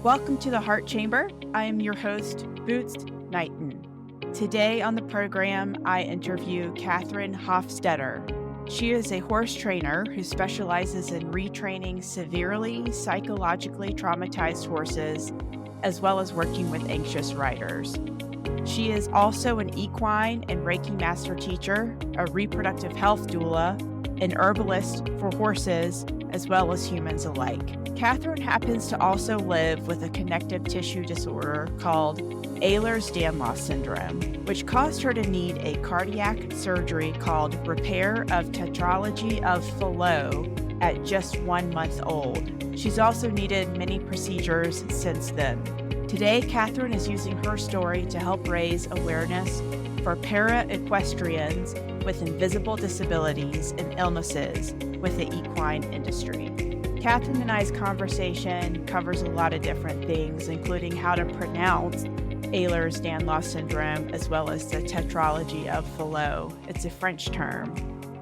Welcome to the Heart Chamber. I am your host, Boots Knighton. Today on the program, I interview Kathryn Hofstetter. She is a horse trainer who specializes in retraining severely psychologically traumatized horses, as well as working with anxious riders. She is also an equine and Reiki master teacher, a reproductive health doula, an herbalist for horses, as well as humans alike. Kathryn happens to also live with a connective tissue disorder called Ehlers-Danlos syndrome, which caused her to need a cardiac surgery called repair of Tetralogy of Fallot at just 1 month old. She's also needed many procedures since then. Today, Kathryn is using her story to help raise awareness for para-equestrians with invisible disabilities and illnesses with the equine industry. Kathryn and I's conversation covers a lot of different things, including how to pronounce Ehlers-Danlos syndrome, as well as the Tetralogy of Fallot. It's a French term.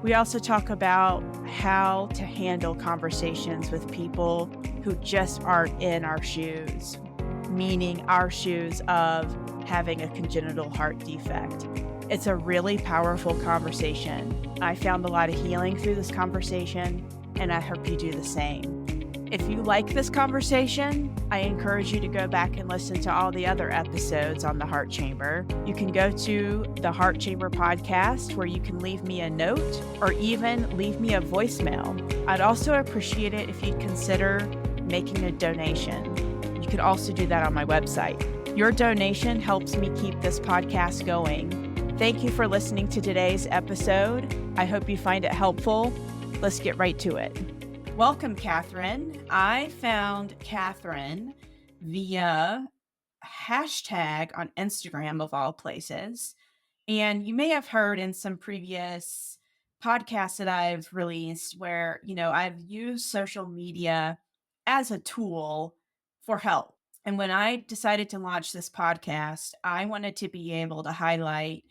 We also talk about how to handle conversations with people who just aren't in our shoes, meaning our shoes of having a congenital heart defect. It's a really powerful conversation. I found a lot of healing through this conversation, and I hope you do the same. If you like this conversation, I encourage you to go back and listen to all the other episodes on the Heart Chamber. You can go to the Heart Chamber podcast where you can leave me a note or even leave me a voicemail. I'd also appreciate it if you'd consider making a donation. You could also do that on my website. Your donation helps me keep this podcast going. Thank you for listening to today's episode. I hope you find it helpful. Let's get right to it. Welcome, Kathryn. I found Kathryn via hashtag on Instagram, of all places. And you may have heard in some previous podcasts that I've released where, I've used social media as a tool for help. And when I decided to launch this podcast, I wanted to be able to highlight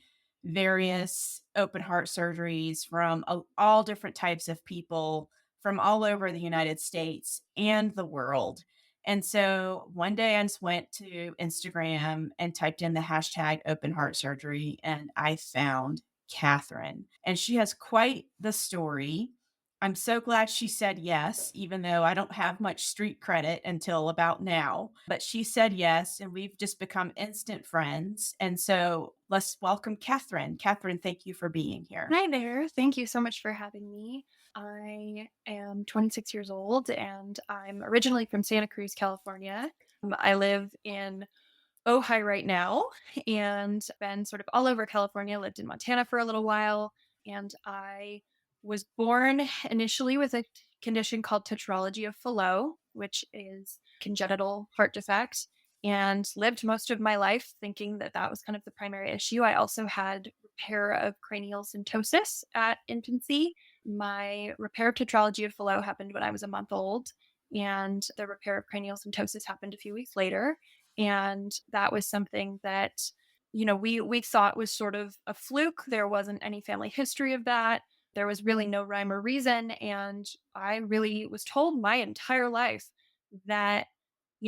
various open heart surgeries from all different types of people from all over the United States and the world. And so one day I just went to Instagram and typed in the hashtag open heart surgery, and I found Kathryn. And she has quite the story. I'm so glad she said yes, even though I don't have much street credit until about now. But she said yes, and we've just become instant friends. And so let's welcome Kathryn. Kathryn, thank you for being here. Hi there. Thank you so much for having me. I am 26 years old and I'm originally from Santa Cruz, California. I live in Ojai right now and been sort of all over California, lived in Montana for a little while. And I was born initially with a condition called Tetralogy of Fallot, which is congenital heart defect, and lived most of my life thinking that that was kind of the primary issue. I also had repair of craniosynotosis at infancy. My repair of Tetralogy of Fallot happened when I was a month old, and the repair of craniosynotosis happened a few weeks later. And that was something that, we thought was sort of a fluke. There wasn't any family history of that. There was really no rhyme or reason. And I really was told my entire life that,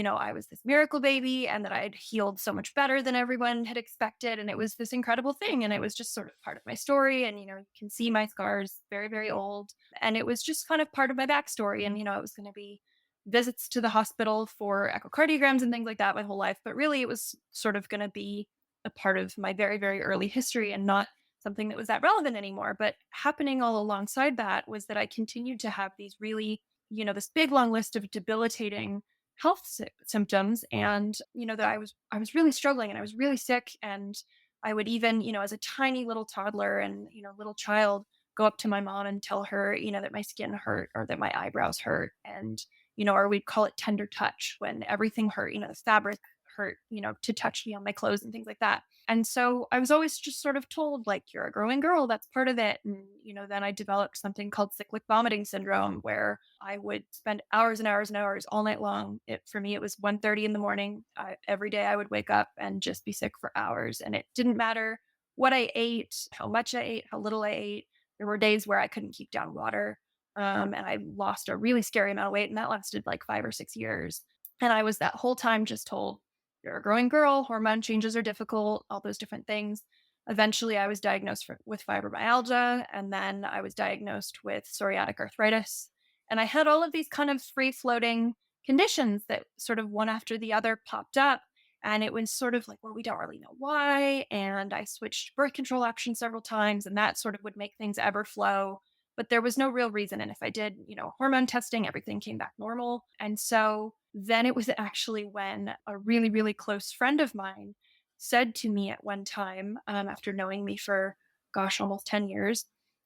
I was this miracle baby and that I'd healed so much better than everyone had expected. And it was this incredible thing. And it was just sort of part of my story. And, you can see my scars, very, very old. And it was just kind of part of my backstory. And, it was going to be visits to the hospital for echocardiograms and things like that my whole life. But really, it was sort of going to be a part of my very, very early history and not something that was that relevant anymore. But happening all alongside that was that I continued to have these really, this big long list of debilitating health symptoms, and that I was really struggling and I was really sick. And I would even, as a tiny little toddler and little child, go up to my mom and tell her, that my skin hurt or that my eyebrows hurt. And or we'd call it tender touch when everything hurt, the fabric hurt, to touch me on my clothes and things like that. And so I was always just sort of told, like, you're a growing girl, that's part of it. And, then I developed something called cyclic vomiting syndrome, where I would spend hours and hours and hours all night long. For me, it was 1:30 in the morning. Every day I would wake up and just be sick for hours. And it didn't matter what I ate, how much I ate, how little I ate. There were days where I couldn't keep down water. And I lost a really scary amount of weight, and that lasted like 5 or 6 years. And I was that whole time just told, you're a growing girl, hormone changes are difficult, all those different things. Eventually, I was diagnosed with fibromyalgia, and then I was diagnosed with psoriatic arthritis. And I had all of these kind of free floating conditions that sort of one after the other popped up. And it was sort of like, well, we don't really know why. And I switched birth control options several times, and that sort of would make things ebb or flow. But there was no real reason. And if I did, hormone testing, everything came back normal. And so then it was actually when a really, really close friend of mine said to me at one time, after knowing me for, gosh, almost 10 years,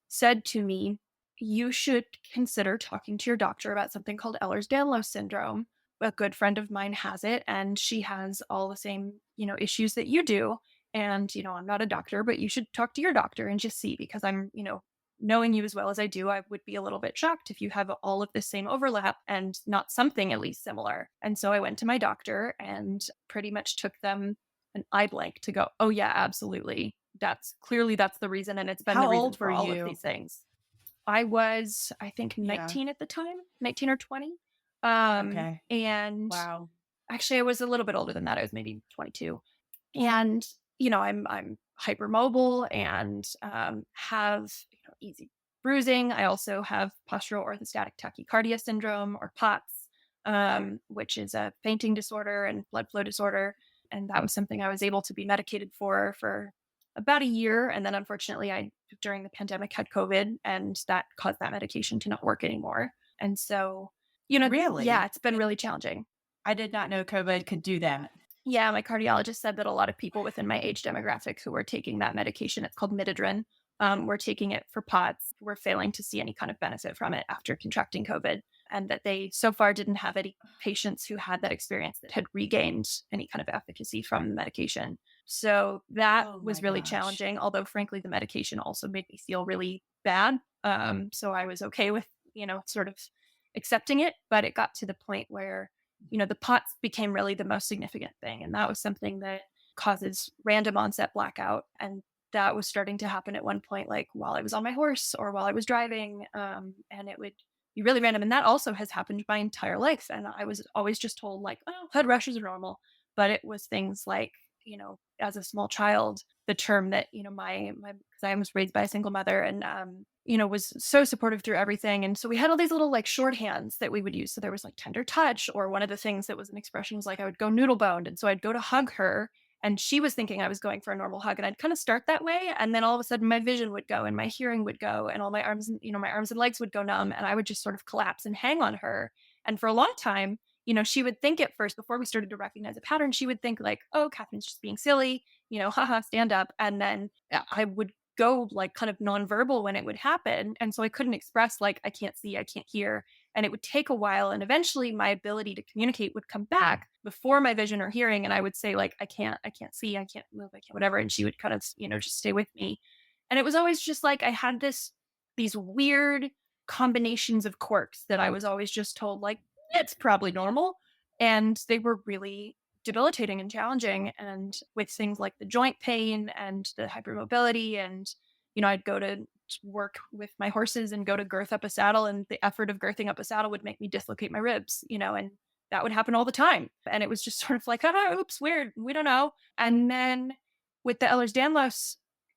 said to me, you should consider talking to your doctor about something called Ehlers-Danlos syndrome. A good friend of mine has it, and she has all the same, issues that you do. And, I'm not a doctor, but you should talk to your doctor and just see, because I'm, knowing you as well as I do, I would be a little bit shocked if you have all of the same overlap and not something at least similar. And so I went to my doctor and pretty much took them an eye blank to go, oh, yeah, absolutely. That's the reason. And it's been the How reason old for were all of you? these things. I was, I think, Yeah. 19 at the time, 19 or 20. Okay. And Wow. actually, I was a little bit older than that. I was maybe 22. And, I'm hypermobile and have, easy bruising. I also have postural orthostatic tachycardia syndrome, or POTS, which is a fainting disorder and blood flow disorder. And that was something I was able to be medicated for about a year. And then unfortunately, during the pandemic, had COVID, and that caused that medication to not work anymore. And so, yeah, Really? it's been really challenging. I did not know COVID could do that. Yeah, my cardiologist said that a lot of people within my age demographic who were taking that medication, it's called Midodrine, were taking it for POTS, were failing to see any kind of benefit from it after contracting COVID, and that they so far didn't have any patients who had that experience that had regained any kind of efficacy from the medication. So that Oh my was really gosh. challenging, although frankly, the medication also made me feel really bad. So I was okay with, sort of accepting it, but it got to the point where the POTS became really the most significant thing. And that was something that causes random onset blackout. And that was starting to happen at one point, like while I was on my horse or while I was driving. And it would be really random. And that also has happened my entire life. And I was always just told, like, oh, head rushes are normal. But it was things like, as a small child, the term that, because I was raised by a single mother, and was so supportive through everything. And so we had all these little like shorthands that we would use. So there was like tender touch, or one of the things that was an expression was like I would go noodle boned. And so I'd go to hug her, and she was thinking I was going for a normal hug. And I'd kind of start that way. And then all of a sudden my vision would go and my hearing would go, and all my arms, my arms and legs would go numb, and I would just sort of collapse and hang on her. And for a long time, she would think at first, before we started to recognize a pattern, she would think like, oh, Kathryn's just being silly, haha, stand up. And then I would go like kind of nonverbal when it would happen. And so I couldn't express like, I can't see, I can't hear. And it would take a while. And eventually my ability to communicate would come back before my vision or hearing. And I would say like, I can't see, I can't move, I can't, whatever. And she would kind of, just stay with me. And it was always just like, I had these weird combinations of quirks that I was always just told like, it's probably normal. And they were really debilitating and challenging. And with things like the joint pain and the hypermobility, and, I'd go to work with my horses and go to girth up a saddle, and the effort of girthing up a saddle would make me dislocate my ribs, and that would happen all the time. And it was just sort of like, oh, oops, weird. We don't know. And then with the Ehlers-Danlos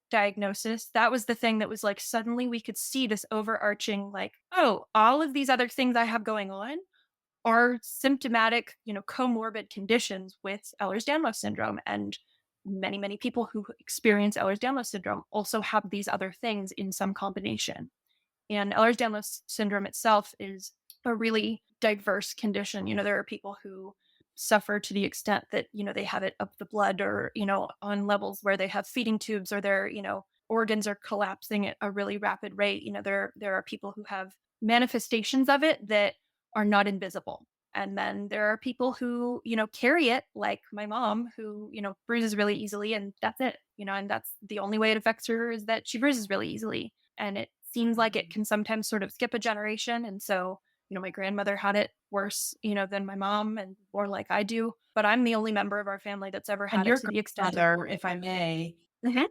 diagnosis, that was the thing that was like, suddenly we could see this overarching, like, oh, all of these other things I have going on are symptomatic, comorbid conditions with Ehlers-Danlos syndrome. And many, many people who experience Ehlers-Danlos syndrome also have these other things in some combination. And Ehlers-Danlos syndrome itself is a really diverse condition. There are people who suffer to the extent that, they have it up the blood, or, on levels where they have feeding tubes, or their, organs are collapsing at a really rapid rate. There are people who have manifestations of it that are not invisible. And then there are people who, carry it, like my mom, who, bruises really easily, and that's it, and that's the only way it affects her, is that she bruises really easily. And it seems like it can sometimes sort of skip a generation. And so, my grandmother had it worse, than my mom, and more like I do. But I'm the only member of our family that's ever And had it your to the extent of. grandmother, if I may, Mhm.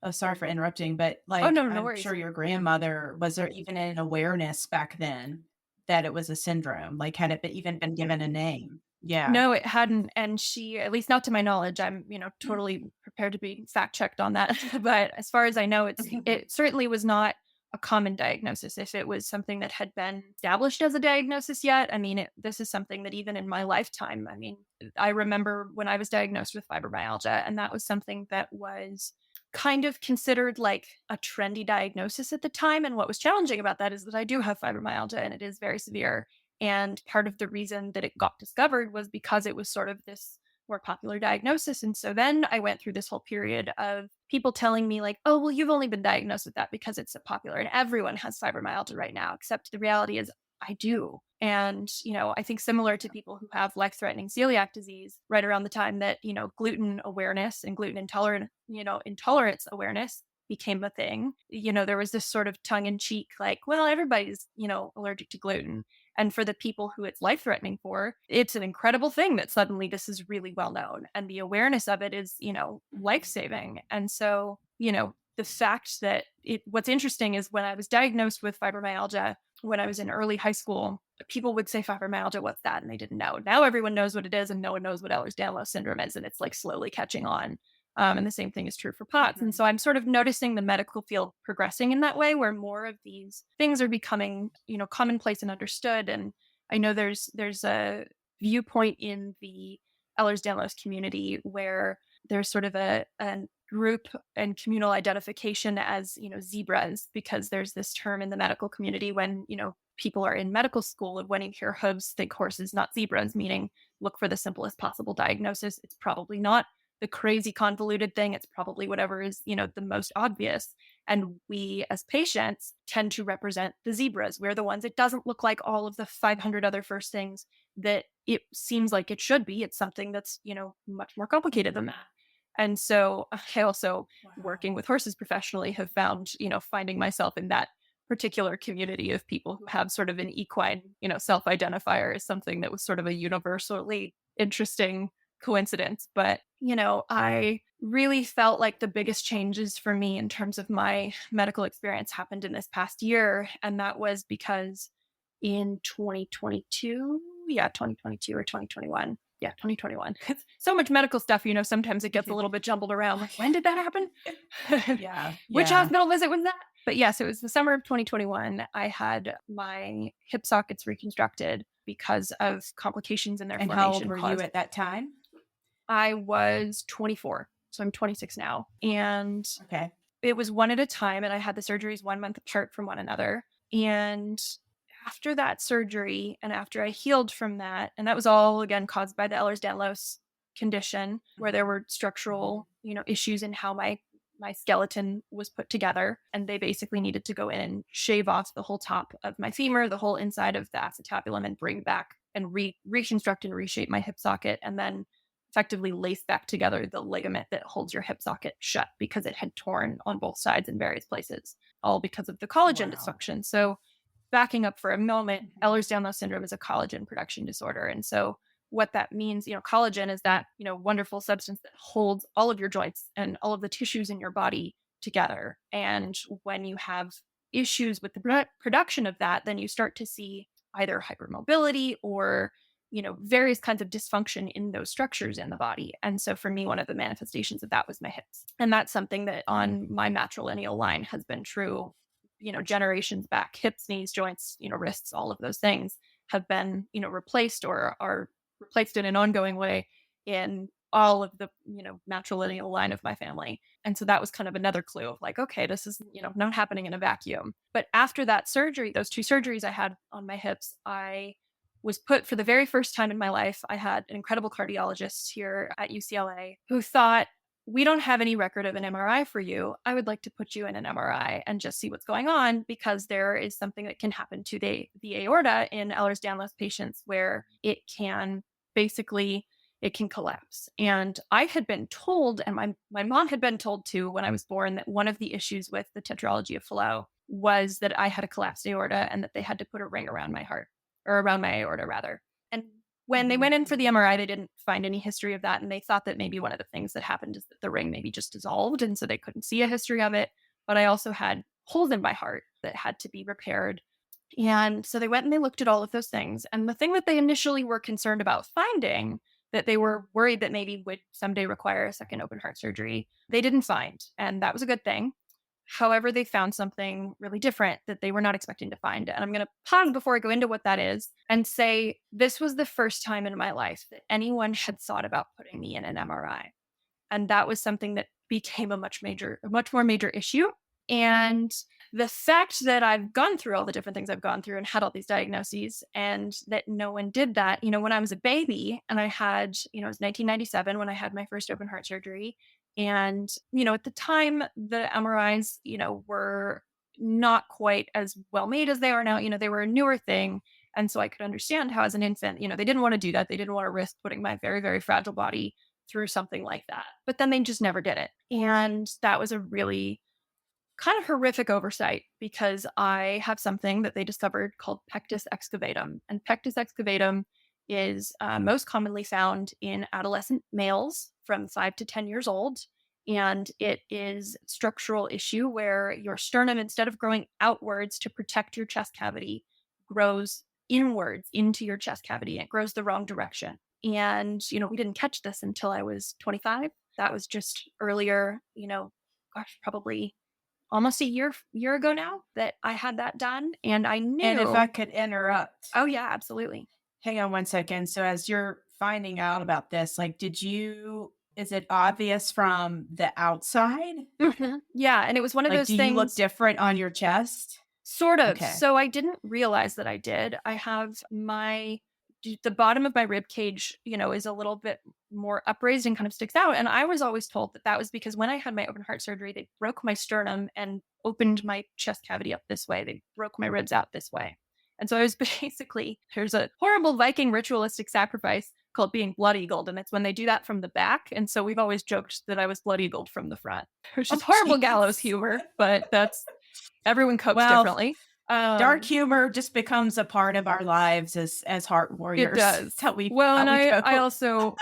oh, sorry for interrupting, but Oh, like, no, no I'm worries. sure your grandmother, was there even an awareness back then that it was a syndrome? Like, had it even been given a name? Yeah. No, it hadn't. And she, at least not to my knowledge, I'm, totally prepared to be fact checked on that. But as far as I know, it certainly was not a common diagnosis. If it was something that had been established as a diagnosis yet, I mean, this is something that even in my lifetime, I mean, I remember when I was diagnosed with fibromyalgia, and that was something that was kind of considered like a trendy diagnosis at the time. And what was challenging about that is that I do have fibromyalgia and it is very severe. And part of the reason that it got discovered was because it was sort of this more popular diagnosis. And so then I went through this whole period of people telling me, like, oh, well, you've only been diagnosed with that because it's so popular and everyone has fibromyalgia right now, except the reality is I do. And, I think similar to people who have life threatening celiac disease, right around the time that, gluten awareness and gluten intolerance awareness became a thing, there was this sort of tongue in cheek, like, well, everybody's, allergic to gluten. And for the people who it's life threatening for, it's an incredible thing that suddenly this is really well known. And the awareness of it is, life saving. And so, the fact that what's interesting is when I was diagnosed with fibromyalgia, when I was in early high school, people would say fibromyalgia, what's that? And they didn't know. Now everyone knows what it is and no one knows what Ehlers-Danlos syndrome is. And it's like slowly catching on. And the same thing is true for POTS. And so I'm sort of noticing the medical field progressing in that way, where more of these things are becoming, commonplace and understood. And I know there's a viewpoint in the Ehlers-Danlos community where there's sort of a group and communal identification as, zebras, because there's this term in the medical community when, people are in medical school, and when you hear hooves, think horses, not zebras, meaning look for the simplest possible diagnosis. It's probably not the crazy convoluted thing. It's probably whatever is, the most obvious. And we as patients tend to represent the zebras. We're the ones, it doesn't look like all of the 500 other first things that it seems like it should be. It's something that's, much more complicated than that. And so I also, working with horses professionally, have found, finding myself in that particular community of people who have sort of an equine, self-identifier is something that was sort of a universally interesting coincidence. But, I really felt like the biggest changes for me in terms of my medical experience happened in this past year. And that was because in 2022 or 2021. Yeah, 2021. So much medical stuff, sometimes it gets a little bit jumbled around. Like, when did that happen? Yeah. Which hospital visit was that? But yes, it was the summer of 2021. I had my hip sockets reconstructed because of complications in their And formation. how old were you at that time? I was 24. So I'm 26 now. And Okay. it was one at a time. And I had the surgeries 1 month apart from one another. And after that surgery, and after I healed from that, and that was all again caused by the Ehlers-Danlos condition, where there were structural, issues in how my skeleton was put together, and they basically needed to go in and shave off the whole top of my femur, the whole inside of the acetabulum, and bring back and reconstruct and reshape my hip socket, and then effectively lace back together the ligament that holds your hip socket shut because it had torn on both sides in various places, all because of the collagen dysfunction. So backing up for a moment, Ehlers-Danlos syndrome is a collagen production disorder. And so what that means, collagen is that, wonderful substance that holds all of your joints and all of the tissues in your body together. And when you have issues with the production of that, then you start to see either hypermobility or, various kinds of dysfunction in those structures in the body. And so for me, one of the manifestations of that was my hips. And that's something that on my matrilineal line has been true, generations back. Hips, knees, joints, wrists, all of those things have been, replaced or are replaced in an ongoing way in all of the, matrilineal line of my family. And so that was kind of another clue of like, okay, this is, not happening in a vacuum. But after that surgery, those 2 surgeries I had on my hips, I was put for the very first time in my life. I had an incredible cardiologist here at UCLA who thought, we don't have any record of an MRI for you. I would like to put you in an MRI and just see what's going on, because there is something that can happen to the aorta in Ehlers-Danlos patients where it can collapse. And I had been told, and my mom had been told too when I was born, that one of the issues with the Tetralogy of Fallot was that I had a collapsed aorta and that they had to put a ring around my heart, or around my aorta rather. And when they went in for the MRI, they didn't find any history of that. And they thought that maybe one of the things that happened is that the ring maybe just dissolved. And so they couldn't see a history of it. But I also had holes in my heart that had to be repaired. And so they went and they looked at all of those things. And the thing that they initially were concerned about finding, that they were worried that maybe would someday require a second open heart surgery, they didn't find. And that was a good thing. However, they found something really different that they were not expecting to find. And I'm going to pause before I go into what that is and say this was the first time in my life that anyone had thought about putting me in an MRI. And that was something that became a much more major issue. And the fact that I've gone through all the different things I've gone through and had all these diagnoses, and that no one did that, when I was a baby and I had, it was 1997 when I had my first open heart surgery. And, at the time, the MRIs, were not quite as well made as they are now. They were a newer thing. And so I could understand how, as an infant, they didn't want to do that. They didn't want to risk putting my very, very fragile body through something like that. But then they just never did it. And that was a really kind of horrific oversight, because I have something that they discovered called pectus excavatum. And pectus excavatum is most commonly found in adolescent males from 5 to 10 years old. And it is a structural issue where your sternum, instead of growing outwards to protect your chest cavity, grows inwards into your chest cavity. It grows the wrong direction. And, we didn't catch this until I was 25. That was just earlier, probably almost a year ago now that I had that done. And I knew. And if I could interrupt. Oh, yeah, absolutely. Hang on one second. So as you're finding out about this, is it obvious from the outside? Yeah. And it was one of those Do things. you look different on your chest? Sort of. Okay. So I didn't realize that I did. I have the bottom of my rib cage, is a little bit more upraised and kind of sticks out. And I was always told that was because when I had my open heart surgery, they broke my sternum and opened my chest cavity up this way. They broke my ribs out this way. And so I was basically, there's a horrible Viking ritualistic sacrifice called being blood eagled. And it's when they do that from the back. And so we've always joked that I was blood eagled from the front, which is horrible gallows humor, but everyone copes differently. Dark humor just becomes a part of our lives as heart warriors. It does. I also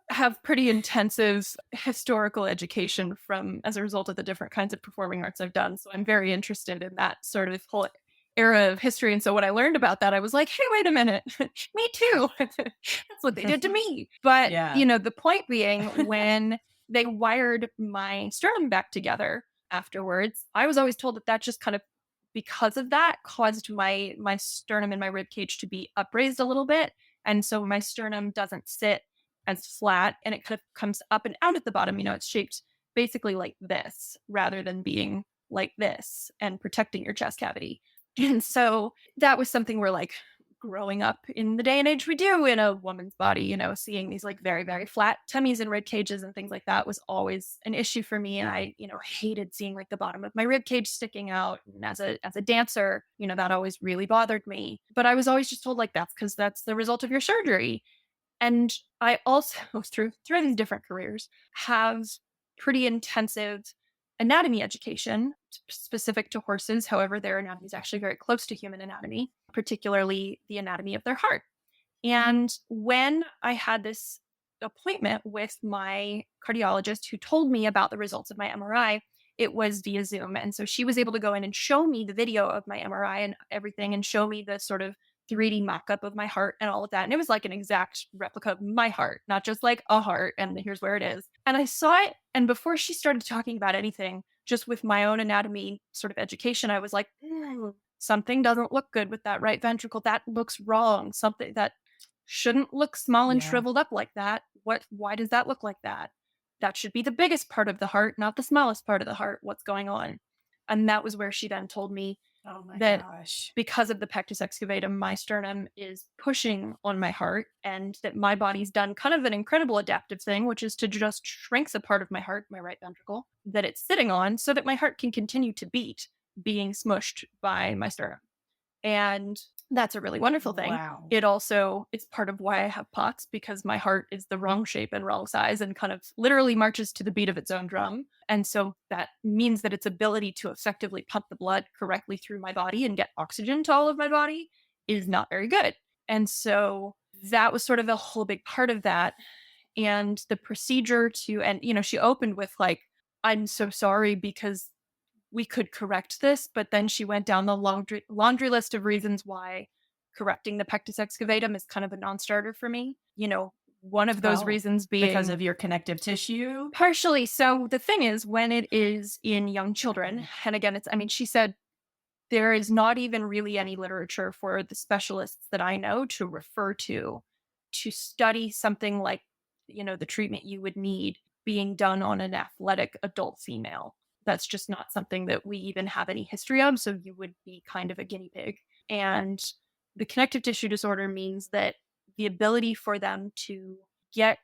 have pretty intensive historical education as a result of the different kinds of performing arts I've done. So I'm very interested in that sort of whole era of history. And so when I learned about that, I was like, hey, wait a minute. Me too. That's what they did to me. But, the point being, when they wired my sternum back together afterwards, I was always told that just kind of, because of that, caused my sternum and my rib cage to be upraised a little bit. And so my sternum doesn't sit as flat, and it kind of comes up and out at the bottom. It's shaped basically like this rather than being like this and protecting your chest cavity. And so that was something where, growing up in the day and age we do in a woman's body, seeing these very, very flat tummies and rib cages and things like that was always an issue for me. And I, hated seeing the bottom of my rib cage sticking out. And as a dancer, that always really bothered me. But I was always just told that's because that's the result of your surgery. And I also, through these different careers, have pretty intensive anatomy education specific to horses. However, their anatomy is actually very close to human anatomy, particularly the anatomy of their heart. And when I had this appointment with my cardiologist who told me about the results of my MRI, it was via Zoom. And so she was able to go in and show me the video of my MRI and everything, and show me the sort of 3D mock-up of my heart and all of that. And it was like an exact replica of my heart, not just like a heart and here's where it is. And I saw it. And before she started talking about anything, just with my own anatomy sort of education, I was like, something doesn't look good with that right ventricle. That looks wrong. Something that shouldn't look small and shriveled up like that. Why does that look like that? That should be the biggest part of the heart, not the smallest part of the heart. What's going on? And that was where she then told me because of the pectus excavatum, my sternum is pushing on my heart, and that my body's done kind of an incredible adaptive thing, which is to just shrink the part of my heart, my right ventricle, that it's sitting on, so that my heart can continue to beat, being smushed by my sternum. And that's a really wonderful thing. Wow. It also is part of why I have POTS, because my heart is the wrong shape and wrong size and kind of literally marches to the beat of its own drum. And so that means that its ability to effectively pump the blood correctly through my body and get oxygen to all of my body is not very good. And so that was sort of a whole big part of that. And the procedure she opened with I'm so sorry, because we could correct this. But then she went down the laundry list of reasons why correcting the pectus excavatum is kind of a non-starter for me. One of those reasons being because of your connective tissue. partially. So the thing is, when it is in young children, and again, she said there is not even really any literature for the specialists that I know to refer to study something like, the treatment you would need being done on an athletic adult female. That's just not something that we even have any history of. So you would be kind of a guinea pig. And the connective tissue disorder means that the ability for them to get,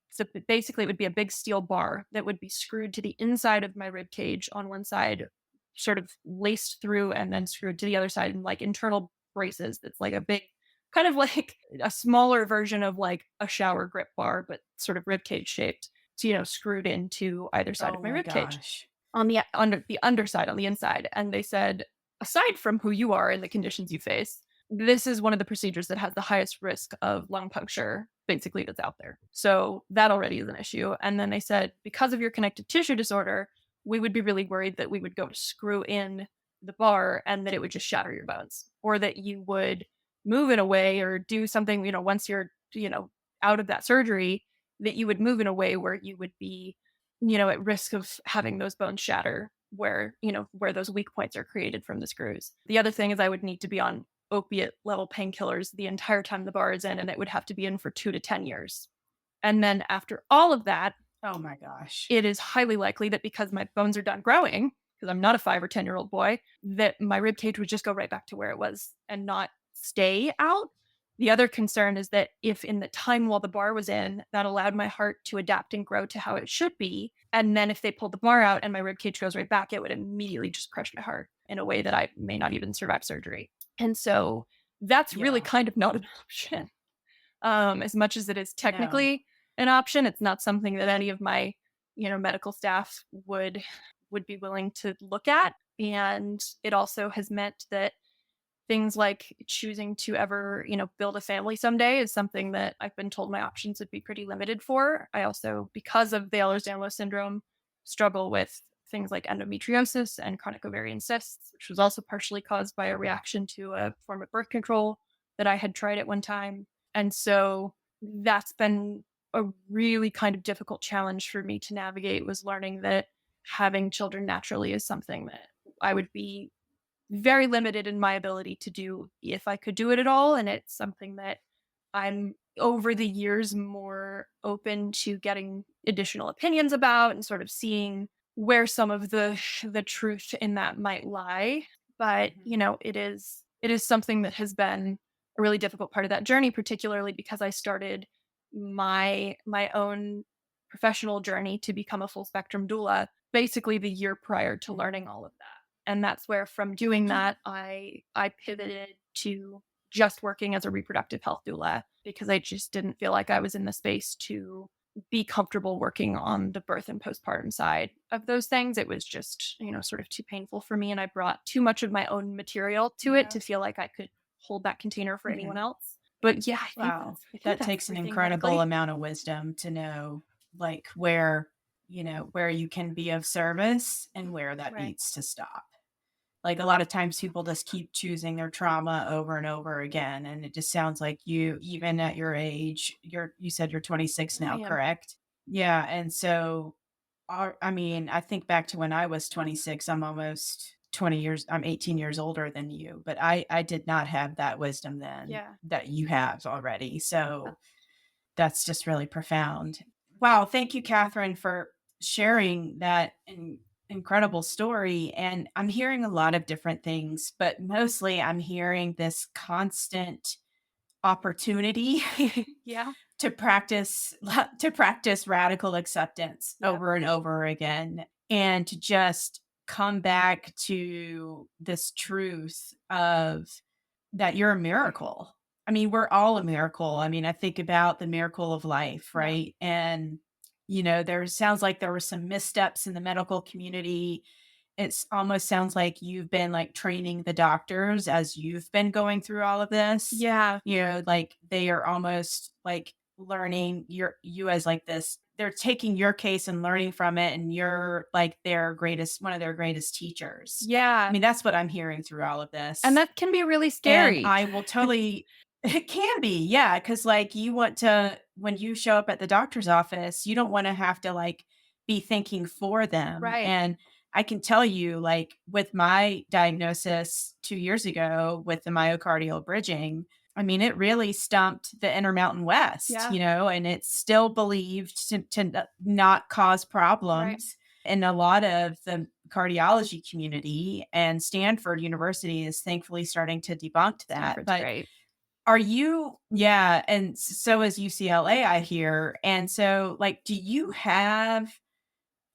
so basically it would be a big steel bar that would be screwed to the inside of my rib cage on one side, sort of laced through and then screwed to the other side in like internal braces. That's like a big, kind of like a smaller version of like a shower grip bar, but sort of rib cage shaped. So, screwed into either side of my rib cage on the underside, on the inside. And they said, aside from who you are and the conditions you face, this is one of the procedures that has the highest risk of lung puncture, basically, that's out there. So that already is an issue. And then they said, because of your connective tissue disorder, we would be really worried that we would go to screw in the bar and that it would just shatter your bones, or that you would move in a way or do something, once you're, out of that surgery, that you would move in a way where you would be, at risk of having those bones shatter where those weak points are created from the screws. The other thing is I would need to be on opiate level painkillers the entire time the bar is in, and it would have to be in for 2 to 10 years. And then after all of that, oh my gosh, it is highly likely that because my bones are done growing, because I'm not a 5 or 10-year-old boy, that my rib cage would just go right back to where it was and not stay out. The other concern is that if in the time while the bar was in, that allowed my heart to adapt and grow to how it should be, and then if they pulled the bar out and my rib cage goes right back, it would immediately just crush my heart in a way that I may not even survive surgery. And so that's really kind of not an option. As much as it is technically an option, it's not something that any of my, medical staff would be willing to look at. And it also has meant that things like choosing to ever, build a family someday is something that I've been told my options would be pretty limited for. I also, because of the Ehlers-Danlos syndrome, struggle with things like endometriosis and chronic ovarian cysts, which was also partially caused by a reaction to a form of birth control that I had tried at one time. And so that's been a really kind of difficult challenge for me to navigate, was learning that having children naturally is something that I would be very limited in my ability to do if I could do it at all. And it's something that I'm over the years more open to getting additional opinions about and sort of seeing where some of the truth in that might lie. But, it is something that has been a really difficult part of that journey, particularly because I started my own professional journey to become a full spectrum doula basically the year prior to learning all of that. And that's where, from doing that, I pivoted to just working as a reproductive health doula, because I just didn't feel like I was in the space to be comfortable working on the birth and postpartum side of those things. It was just, sort of too painful for me. And I brought too much of my own material to it to feel like I could hold that container for anyone else. But yeah, I think that takes an incredible amount of wisdom to know, like, where you can be of service and where that needs to stop. Like, a lot of times people just keep choosing their trauma over and over again. And it just sounds like you, even at your age, you said you're 26 now, correct? Yeah. And so, I think back to when I was 26, I'm almost 20 years, I'm 18 years older than you, but I did not have that wisdom then that you have already. So that's just really profound. Wow. Thank you, Kathryn, for sharing that incredible story. And I'm hearing a lot of different things, but mostly I'm hearing this constant opportunity to practice radical acceptance over and over again, and to just come back to this truth of that you're a miracle. I mean, we're all a miracle. I mean, I think about the miracle of life, right? And there sounds like there were some missteps in the medical community. It almost sounds like you've been like training the doctors as you've been going through all of this. Yeah. Like they are almost like learning you as like this, they're taking your case and learning from it, and you're like one of their greatest teachers. I Yeah. mean, that's what I'm hearing through all of And this. that can be really And scary. I will totally it can be, yeah, because like, you want to when you show up at the doctor's office, you don't wanna have to, like, be thinking for them, Right. and I can tell you, like, with my diagnosis 2 years ago with the myocardial bridging, I mean, it really stumped the Intermountain West, Yeah. and it's still believed to not cause Right. problems in a lot of the cardiology community, and Stanford University is thankfully starting to debunk that. Stanford's But great. are you yeah, and so is UCLA, I hear. And so, like, do you have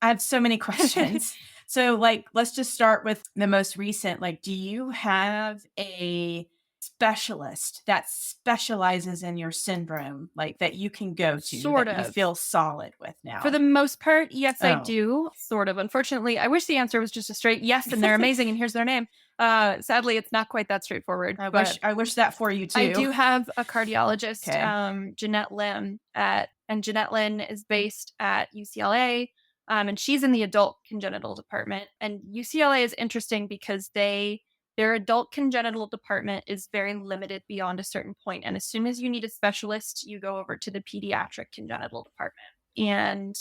I have so many questions. So, like, let's just start with the most recent. Like, do you have a specialist that specializes in your syndrome, like, that you can go to Sort that you of. feel solid with For the now? most part, yes, I Oh. do. Sort of. Unfortunately, I wish the answer was just a straight yes, and they're amazing, and here's their name. Sadly, it's not quite that straightforward, but I wish that for you I too. do have a cardiologist, Okay. Jeanette Lim and Jeanette Lynn is based at UCLA, and she's in the adult congenital department. And UCLA is interesting because their adult congenital department is very limited beyond a certain point. And as soon as you need a specialist, you go over to the pediatric congenital department. And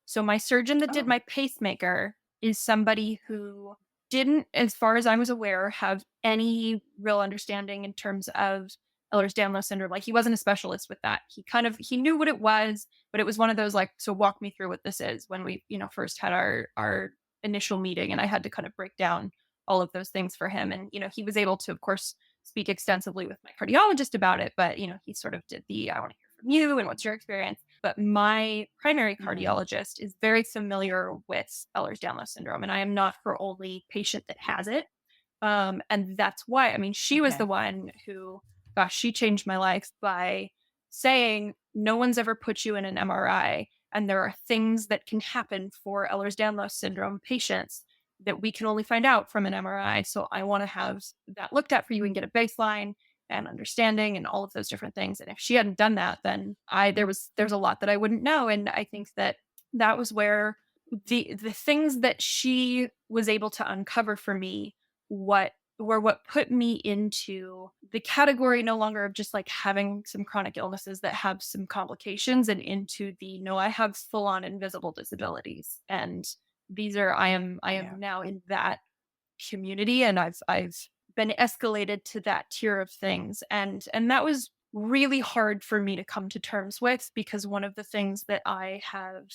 so my surgeon that did Oh. my pacemaker is somebody who didn't, as far as I was aware, have any real understanding in terms of Ehlers-Danlos syndrome. Like, he wasn't a specialist with that. He knew what it was, but it was one of those like, so walk me through what this is when we, first had our initial meeting, and I had to kind of break down all of those things for him. And, he was able to, of course, speak extensively with my cardiologist about it, but, he sort of did I want to hear from you and what's your experience. But my primary Mhm. cardiologist is very familiar with Ehlers-Danlos syndrome, and I am not her only patient that has it. And that's why, I mean, she was the Okay. one who, gosh, she changed my life by saying, no one's ever put you in an MRI. And there are things that can happen for Ehlers-Danlos syndrome patients that we can only find out from an MRI. So I want to have that looked at for you and get a baseline and understanding and all of those different things. And if she hadn't done that, then there's a lot that I wouldn't know. And I think that was where the things that she was able to uncover for me what what put me into the category no longer of just like having some chronic illnesses that have some complications, and into the no, I have full on invisible disabilities. And I Yeah. am now in that community, and I've been escalated to that tier of things. And that was really hard for me to come to terms with, because one of the things that I have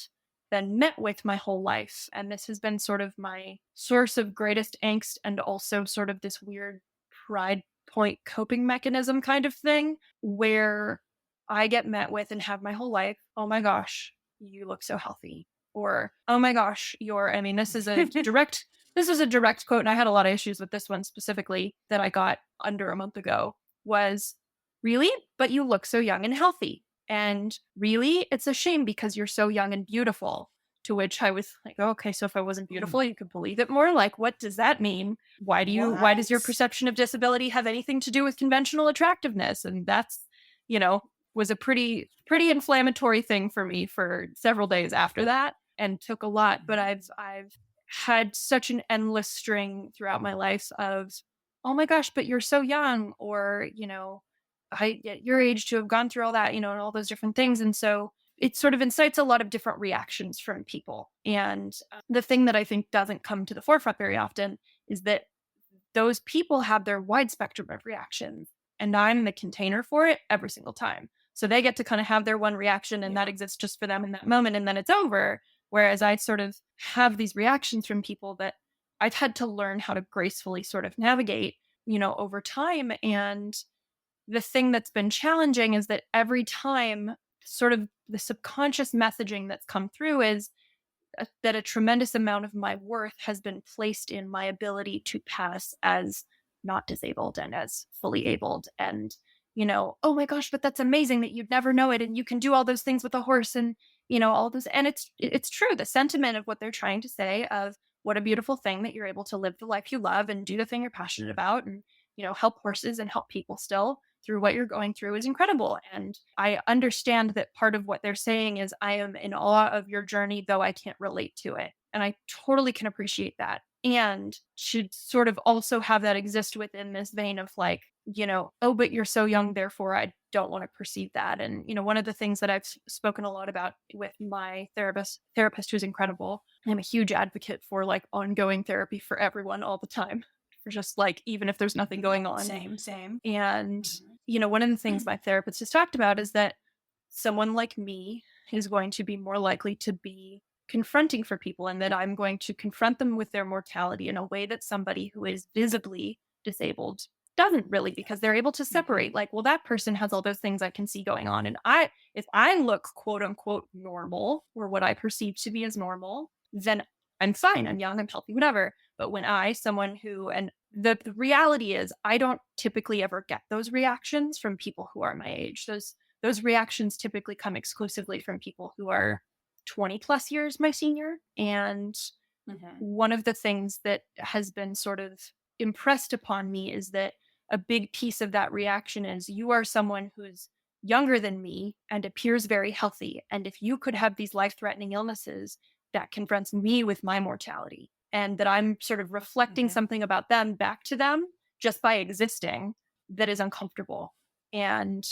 been met with my whole life, and this has been sort of my source of greatest angst, and also sort of this weird pride point coping mechanism kind of thing, where I get met with and have my whole life, oh my gosh, you look so healthy, or oh my gosh, I mean, this was a direct quote, and I had a lot of issues with this one specifically that I got under a month ago, was, "Really? But you look so young and healthy. And really? It's a shame because you're so young and beautiful." To which I was like, "Oh, okay, so if I wasn't Mm. beautiful, you could believe it more? Like, what does that mean? Why does your What? perception of disability have anything to do with conventional attractiveness?" And that's, you know, was a pretty inflammatory thing for me for several days after that, and took a lot. But I've had such an endless string throughout my life of, oh my gosh, but you're so young, or, I at your age to have gone through all that, and all those different things. And so it sort of incites a lot of different reactions from people. And the thing that I think doesn't come to the forefront very often is that those people have their wide spectrum of reactions, and I'm the container for it every single time. So they get to kind of have their one reaction, and that Yeah. exists just for them in that moment, and then it's over. Whereas I sort of have these reactions from people that I've had to learn how to gracefully sort of navigate, over time. And the thing that's been challenging is that every time, sort of the subconscious messaging that's come through is that a tremendous amount of my worth has been placed in my ability to pass as not disabled and as fully abled. And, oh my gosh, but that's amazing that you'd never know it. And you can do all those things with a horse, and, all this. And it's true. The sentiment of what they're trying to say of what a beautiful thing that you're able to live the life you love and do the thing you're passionate about, and, help horses and help people still. through what you're going through is incredible. And I understand that part of what they're saying is, I am in awe of your journey, though I can't relate to it. And I totally can appreciate that. And should sort of also have that exist within this vein of like, oh, but you're so young, therefore I don't want to perceive that. And, one of the things that I've spoken a lot about with my therapist who's incredible, I'm a huge advocate for like ongoing therapy for everyone all the time, for just like, even if there's nothing going on. Same. And, one of the things my therapist has talked about is that someone like me is going to be more likely to be confronting for people, and that I'm going to confront them with their mortality in a way that somebody who is visibly disabled doesn't really, because they're able to separate like, well, that person has all those things I can see going on. And if I look quote unquote normal, or what I perceive to be as normal, then I'm fine. I'm young, I'm healthy, whatever. But when someone who, and the reality is, I don't typically ever get those reactions from people who are my age. Those reactions typically come exclusively from people who are 20 plus years my senior. And one of the things that has been sort of impressed upon me is that a big piece of that reaction is, you are someone who's younger than me and appears very healthy. And if you could have these life-threatening illnesses, that confronts me with my mortality. And that I'm sort of reflecting something about them back to them just by existing that is uncomfortable. And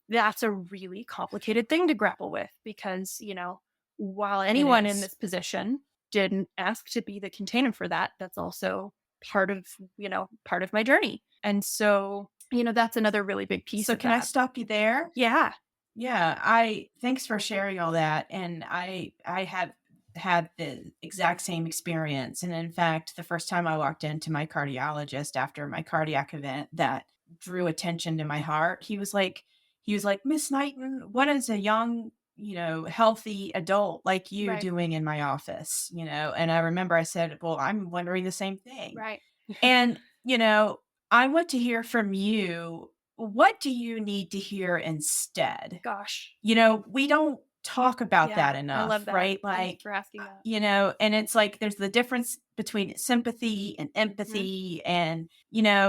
that's a really complicated thing to grapple with, because, while anyone in this position didn't ask to be the container for that, that's also part of my journey. And so, that's another really big piece. So of can that. I stop you there? Yeah. Thanks for sharing all that. And I have had the exact same experience. And in fact, the first time I walked into my cardiologist after my cardiac event that drew attention to my heart, he was like, Miss Knighton, what is a young, healthy adult like you doing in my office? And I remember I said, well, I'm wondering the same thing. Right. And, I want to hear from you. What do you need to hear instead? Gosh. We don't talk about that enough. I love that. Right? Thanks Like, for asking that. And it's like, there's the difference between sympathy and empathy and,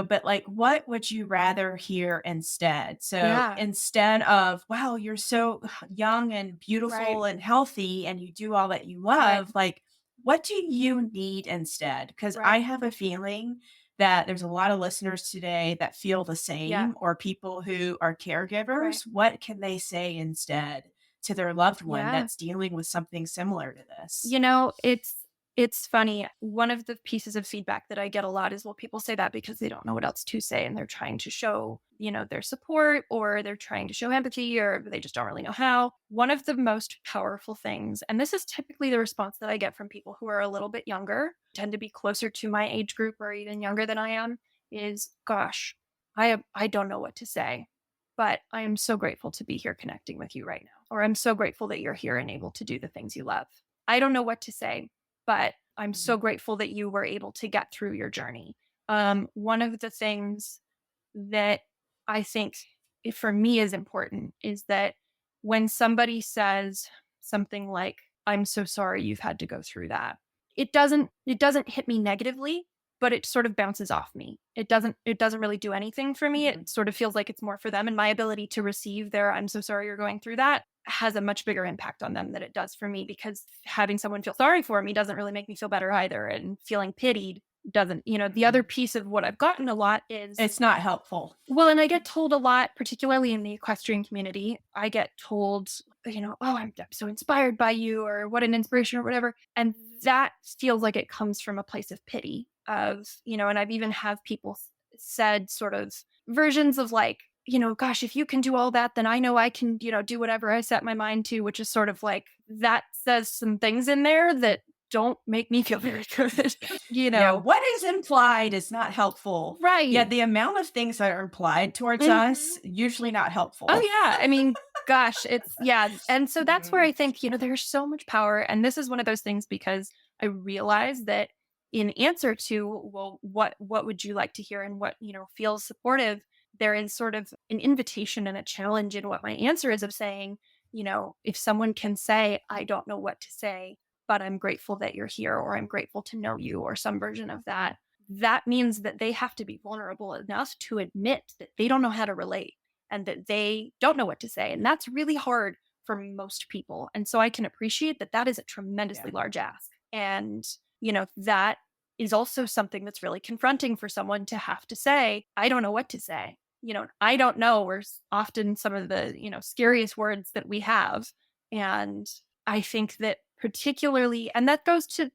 but like, what would you rather hear instead? So instead of, wow, you're so young and beautiful and healthy and you do all that you love, like, what do you need instead? Because I have a feeling that there's a lot of listeners today that feel the same, or people who are caregivers. What can they say instead to their loved one that's dealing with something similar to this? It's funny. One of the pieces of feedback that I get a lot is, well, people say that because they don't know what else to say, and they're trying to show, their support, or they're trying to show empathy, or they just don't really know how. One of the most powerful things, and this is typically the response that I get from people who are a little bit younger, tend to be closer to my age group or even younger than I am, is, gosh, I don't know what to say, but I am so grateful to be here connecting with you right now. Or I'm so grateful that you're here and able to do the things you love. I don't know what to say, but I'm so grateful that you were able to get through your journey. One of the things that I think for me is important is that when somebody says something like, I'm so sorry you've had to go through that, it doesn't hit me negatively, but it sort of bounces off me. It doesn't really do anything for me. It sort of feels like it's more for them, and my ability to receive their, I'm so sorry you're going through that, has a much bigger impact on them than it does for me, because having someone feel sorry for me doesn't really make me feel better either. And feeling pitied doesn't, the other piece of what I've gotten a lot is, it's not helpful. Well, and I get told a lot, particularly in the equestrian community, I get told, oh, I'm so inspired by you, or what an inspiration, or whatever. And that feels like it comes from a place of pity of, and I've even have people said sort of versions of like, gosh, if you can do all that, then I know I can, do whatever I set my mind to, which is sort of like, that says some things in there that don't make me feel very good. Yeah, what is implied is not helpful. Right. Yeah, the amount of things that are implied towards us, usually not helpful. Oh, yeah. I mean, gosh, it's, And so that's where I think, there's so much power. And this is one of those things, because I realize that in answer to, well, what would you like to hear, and what, feels supportive, there is sort of an invitation and a challenge in what my answer is, of saying, if someone can say, I don't know what to say, but I'm grateful that you're here, or I'm grateful to know you, or some version of that, that means that they have to be vulnerable enough to admit that they don't know how to relate and that they don't know what to say. And that's really hard for most people. And so I can appreciate that that is a tremendously Yeah. large ask. And, that is also something that's really confronting for someone to have to say, I don't know what to say. I don't know are often some of the, scariest words that we have. And I think that particularly, and that goes to,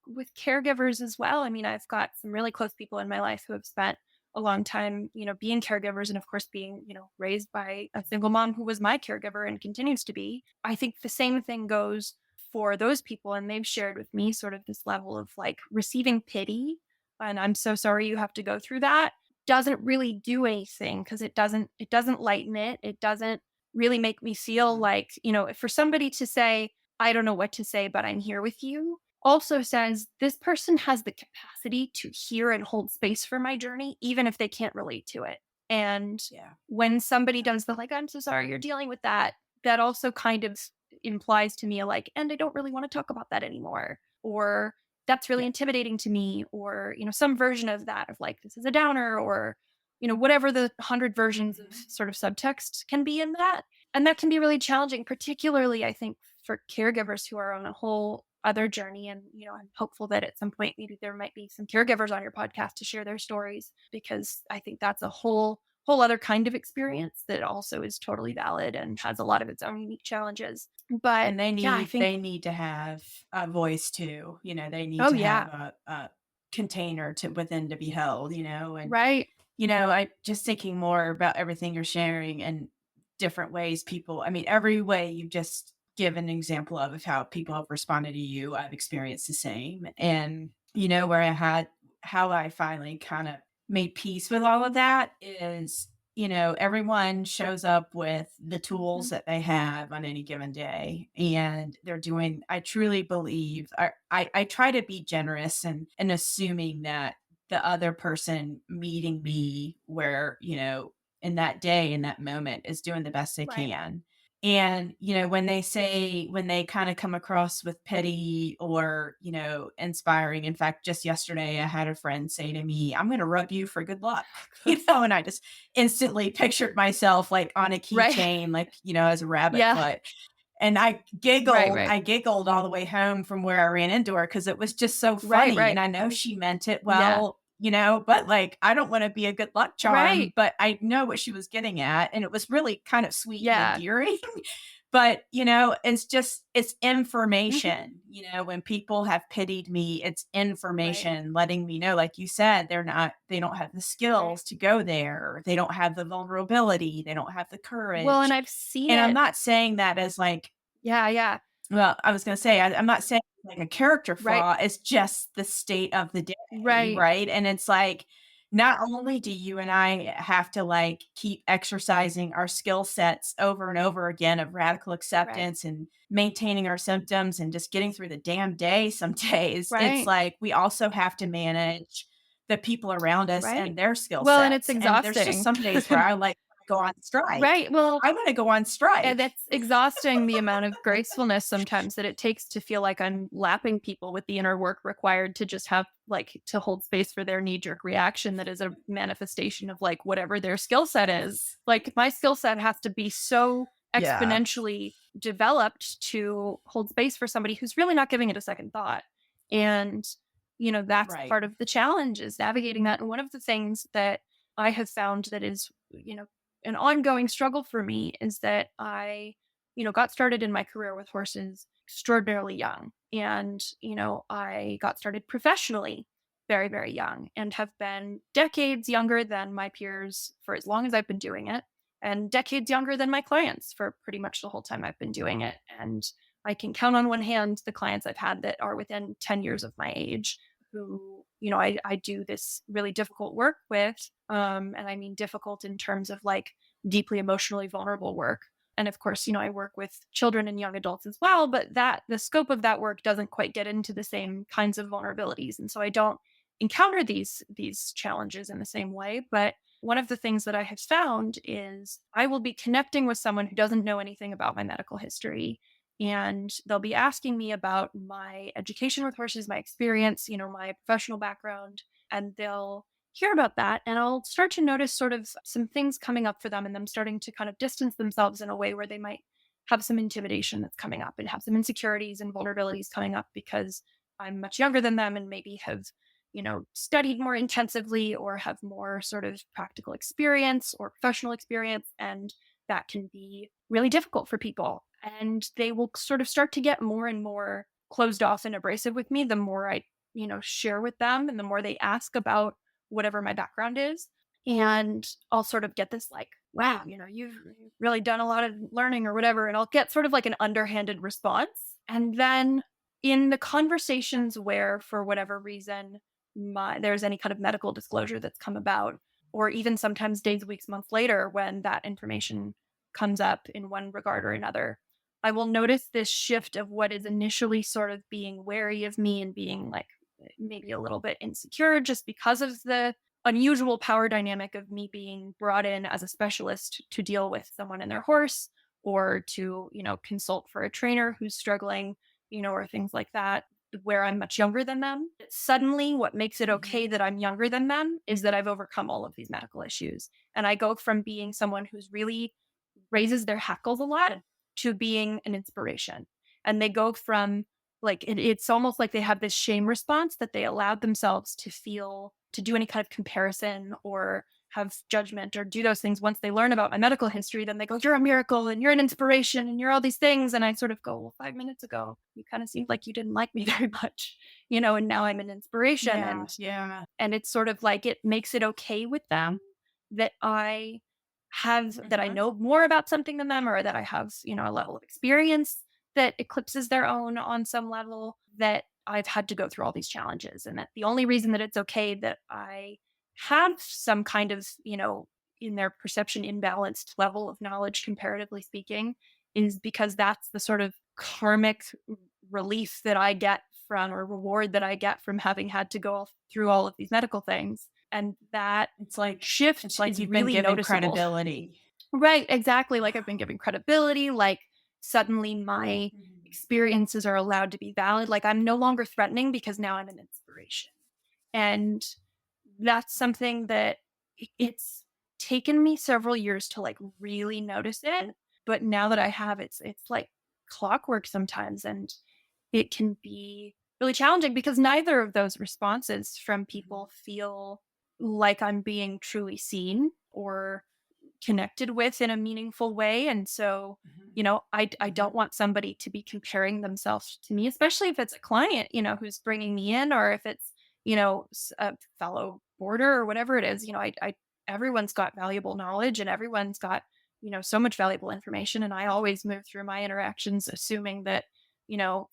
with caregivers as well. I mean, I've got some really close people in my life who have spent a long time, being caregivers and of course being, raised by a single mom who was my caregiver and continues to be. I think the same thing goes for those people. And they've shared with me sort of this level of like receiving pity. And I'm so sorry you have to go through that doesn't really do anything because it doesn't lighten it. It doesn't really make me feel like, for somebody to say, I don't know what to say, but I'm here with you, also says this person has the capacity to hear and hold space for my journey, even if they can't relate to it. And Yeah. when somebody does the like, I'm so sorry you're dealing with that, that also kind of implies to me a like, and I don't really want to talk about that anymore. Or that's really Yeah. intimidating to me, or, some version of that of like, this is a downer, or, whatever the 100 versions of sort of subtext can be in that. And that can be really challenging, particularly, I think, for caregivers who are on a whole other journey. And, I'm hopeful that at some point, maybe there might be some caregivers on your podcast to share their stories, because I think that's a whole other kind of experience that also is totally valid and has a lot of its own unique challenges. But And they yeah, I need think, they need to have a voice too. They need oh, to yeah, have a container to within to be held, and right, I just thinking more about everything you're sharing and different ways people, I mean, every way you just give an example of how people have responded to you, I've experienced the same. And, where how I finally kind of made peace with all of that is, everyone shows up with the tools mhm, that they have on any given day. And they're doing, I truly believe, I try to be generous and assuming that the other person meeting me where, in that day, in that moment is doing the best they right, can. And, when they kind of come across with pity or, inspiring. In fact, just yesterday, I had a friend say to me, I'm going to rub you for good luck, and I just instantly pictured myself like on a right, keychain, like, as a rabbit yeah, foot. And I right, giggled. right, I giggled all the way home from where I ran into her because it was just so right, funny. And right, I know she meant it yeah, well, but like, I don't want to be a good luck charm, right, but I know what she was getting at. And it was really kind of sweet and yeah, endearing. But, it's mhm, information. When people have pitied me, it's right, information letting me know, like you said, they don't have the right. skills to go there. They don't have the vulnerability. They don't have the Well, and courage. I've seen And I'm it. not saying that as like, Yeah, yeah, well, I was gonna say, I'm not saying like a character right, flaw, it's just the state of the day, right, right? And it's like, not only do you and I have to like keep exercising our skill sets over and over again of radical right, acceptance and maintaining our symptoms and just getting through the damn day some days, it's right, like we also have to manage the people around us right. and their skill Well, and it's sets. And there's just exhausting. some days where I like go on strike. Right, well, I wanna go on and strike. that's exhausting, the amount of gracefulness sometimes that it takes to feel like I'm lapping people with the inner work required to just have like to hold space for their knee jerk reaction that is a manifestation of like whatever their skill set is. Like my skill set has to be so Yeah. exponentially developed to hold space for somebody who's really not giving it a second thought. And, that's Right. part of the challenge is navigating that. And one of the things that I have found that is, an ongoing struggle for me is that I, got started in my career with horses extraordinarily young. And, I got started professionally very, very young and have been decades younger than my peers for as long as I've been doing it, and decades younger than my clients for pretty much the whole time I've been doing it. And I can count on one hand the clients I've had that are within 10 years of my age who, I do this really difficult work with. And I mean difficult in terms of like deeply emotionally vulnerable work. And of course, I work with children and young adults as well, but that the scope of that work doesn't quite get into the same kinds of vulnerabilities. And so I don't encounter these challenges in the same way. But one of the things that I have found is I will be connecting with someone who doesn't know anything about my medical history. And they'll be asking me about my education with horses, my experience, my professional background. and they'll hear about that. And I'll start to notice sort of some things coming up for them and them starting to kind of distance themselves in a way where they might have some intimidation that's coming up and have some insecurities and vulnerabilities coming up because I'm much younger than them and maybe have, studied more intensively or have more sort of practical experience or professional experience. And that can be really difficult for people. And they will sort of start to get more and more closed off and abrasive with me the more I, share with them and the more they ask about whatever my background is. And I'll sort of get this like, wow, you've really done a lot of learning or whatever. And I'll get sort of like an underhanded response. And then in the conversations where, for whatever reason, there's any kind of medical disclosure that's come about, or even sometimes days, weeks, months later, when that information comes up in one regard or another, I will notice this shift of what is initially sort of being wary of me and being like maybe a little bit insecure just because of the unusual power dynamic of me being brought in as a specialist to deal with someone and their horse or to, consult for a trainer who's struggling, or things like that, where I'm much younger than them. Suddenly, what makes it okay that I'm younger than them is that I've overcome all of these medical issues. And I go from being someone who's really raises their hackles a lot to being an inspiration. And they go from like, it's almost like they have this shame response that they allowed themselves to feel, to do any kind of comparison or have judgment or do those things. Once they learn about my medical history, then they go, you're a miracle and you're an inspiration and you're all these things. And I sort of go, well, 5 minutes ago, you kind of seemed like you didn't like me very much, and now I'm an inspiration. And it's sort of like, it makes it okay with them that I that I know more about something than them, or that I have, a level of experience that eclipses their own on some level, that I've had to go through all these challenges. And that the only reason that it's okay that I have some kind of, in their perception, imbalanced level of knowledge, comparatively speaking, is because that's the sort of karmic relief that I get from, or reward that I get from having had to go through all of these medical things. And that It's like shift, it's like you've really been given noticeable. credibility. Right, exactly. Like I've been given credibility, like suddenly my experiences are allowed to be valid. Like I'm no longer threatening because now I'm an inspiration. And that's something that it's taken me several years to like really notice it. But now that I have, it's like clockwork sometimes. And it can be really challenging because neither of those responses from people feel like I'm being truly seen or connected with in a meaningful way. And so, I don't want somebody to be comparing themselves to me, especially if it's a client, who's bringing me in, or if it's, a fellow boarder or whatever it is. Everyone's got valuable knowledge and everyone's got, so much valuable information. And I always move through my interactions assuming that,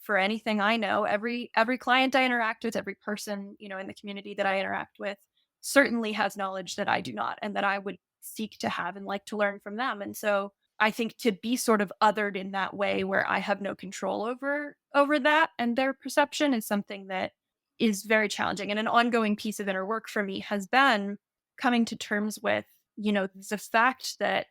for anything I know, every client I interact with, every person, in the community that I interact with certainly has knowledge that I do not, and that I would seek to have and like to learn from them. And so I think to be sort of othered in that way where I have no control over that and their perception is something that is very challenging. And an ongoing piece of inner work for me has been coming to terms with, the fact that,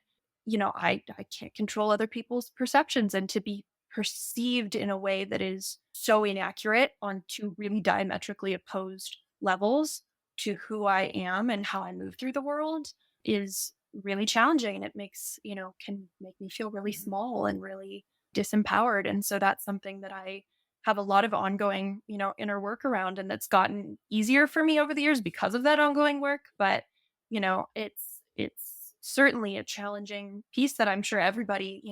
I can't control other people's perceptions, and to be perceived in a way that is so inaccurate on two really diametrically opposed levels to who I am and how I move through the world is really challenging. And it makes, can make me feel really small and really disempowered. And so that's something that I have a lot of ongoing, inner work around, and that's gotten easier for me over the years because of that ongoing work. But, it's certainly a challenging piece that I'm sure everybody,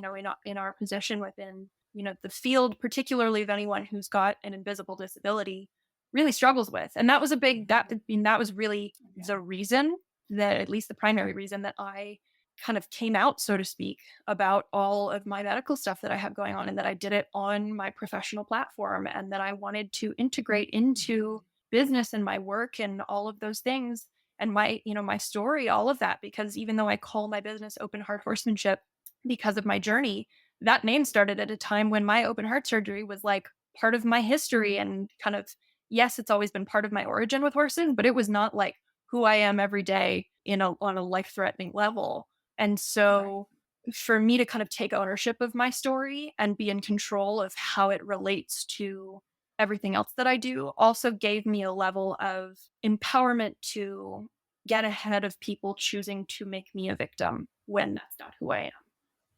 in our position within, the field, particularly of anyone who's got an invisible disability, really struggles with. And that was that was really the reason, that at least the primary reason, that I kind of came out, so to speak, about all of my medical stuff that I have going on, and that I did it on my professional platform, and that I wanted to integrate into business and my work and all of those things, and my, my story, all of that. Because even though I call my business Open Heart Horsemanship because of my journey, that name started at a time when my open heart surgery was like part of my history, and kind of, yes, it's always been part of my origin with horses, but it was not like who I am every day on a life-threatening level. And so for me to kind of take ownership of my story and be in control of how it relates to everything else that I do also gave me a level of empowerment to get ahead of people choosing to make me a victim when that's not who I am.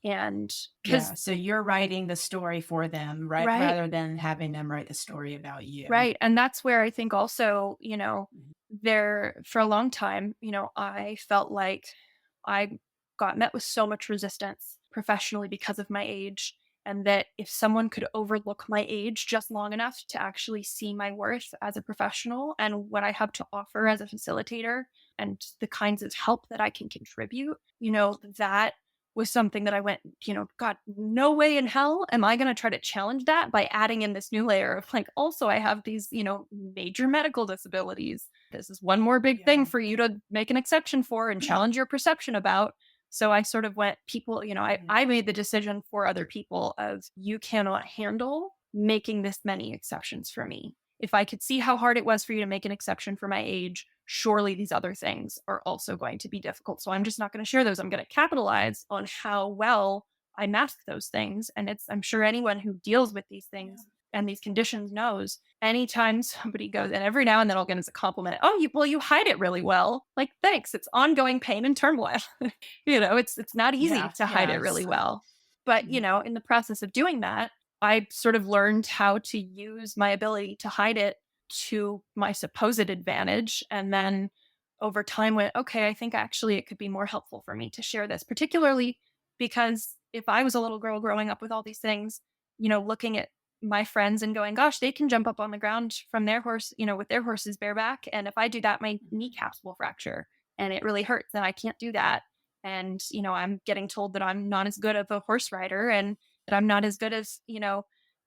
And Yeah. because, So you're writing the story for them, right? right, Rather than having them write the story about you. right. And that's where I think also, Mhm. there for a long time, I felt like I got met with so much resistance professionally because of my age. And that if someone could overlook my age just long enough to actually see my worth as a professional and what I have to offer as a facilitator and the kinds of help that I can contribute, that was something that I went, God, no way in hell am I going to try to challenge that by adding in this new layer of like, also, I have these, major medical disabilities. This is one more big thing Yeah. for you to make an exception for and challenge your perception about. So I sort of went, people, Mhm. I made the decision for other people of you cannot handle making this many exceptions for me. If I could see how hard it was for you to make an exception for my age, surely these other things are also going to be difficult. So I'm just not going to share those. I'm going to capitalize on how well I mask those things. And I'm sure anyone who deals with these Yeah. things and these conditions knows anytime somebody goes, and every now and then I'll get as a compliment, oh, you hide it really well. Like, thanks. It's ongoing pain and turmoil. It's not easy Yeah. to hide it really Yes. well. But, Mhm. in the process of doing that, I sort of learned how to use my ability to hide it to my supposed advantage. And then over time went, okay, I think actually it could be more helpful for me to share this, particularly because if I was a little girl growing up with all these things, looking at my friends and going, gosh, they can jump up on the ground from their horse, with their horses bareback. And if I do that, my kneecaps will fracture and it really hurts. And I can't do that. And, I'm getting told that I'm not as good of a horse rider and that I'm not as good as,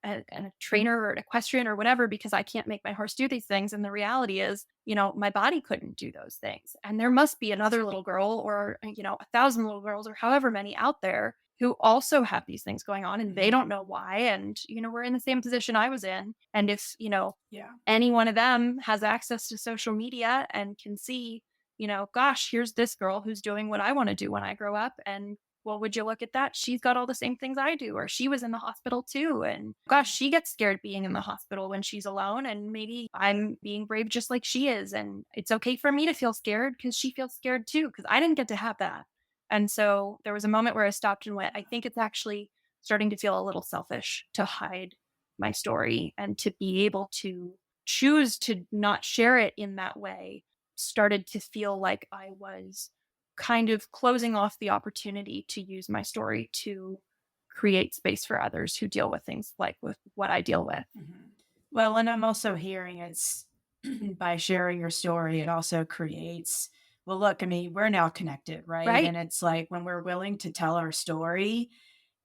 a trainer or an equestrian or whatever because I can't make my horse do these things. And the reality is, my body couldn't do those things. And there must be another little girl or, 1,000 little girls or however many out there who also have these things going on and they Mhm. don't know why. And, we're in the same position I was in. And if, Yeah. any one of them has access to social media and can see, gosh, here's this girl who's doing what I want to do when I grow up. And well, would you look at that? She's got all the same things I do, or she was in the hospital too. And gosh, she gets scared being in the hospital when she's alone. And maybe I'm being brave just like she is. And it's okay for me to feel scared because she feels scared too, because I didn't get to have that. And so there was a moment where I stopped and went, I think it's actually starting to feel a little selfish to hide my story and to be able to choose to not share it in that way started to feel like I was kind of closing off the opportunity to use my story to create space for others who deal with things like with what I deal with. Mhm. Well, and I'm also hearing it's by sharing your story, it also creates, well, look, I mean, we're now connected, right? Right. And it's like when we're willing to tell our story,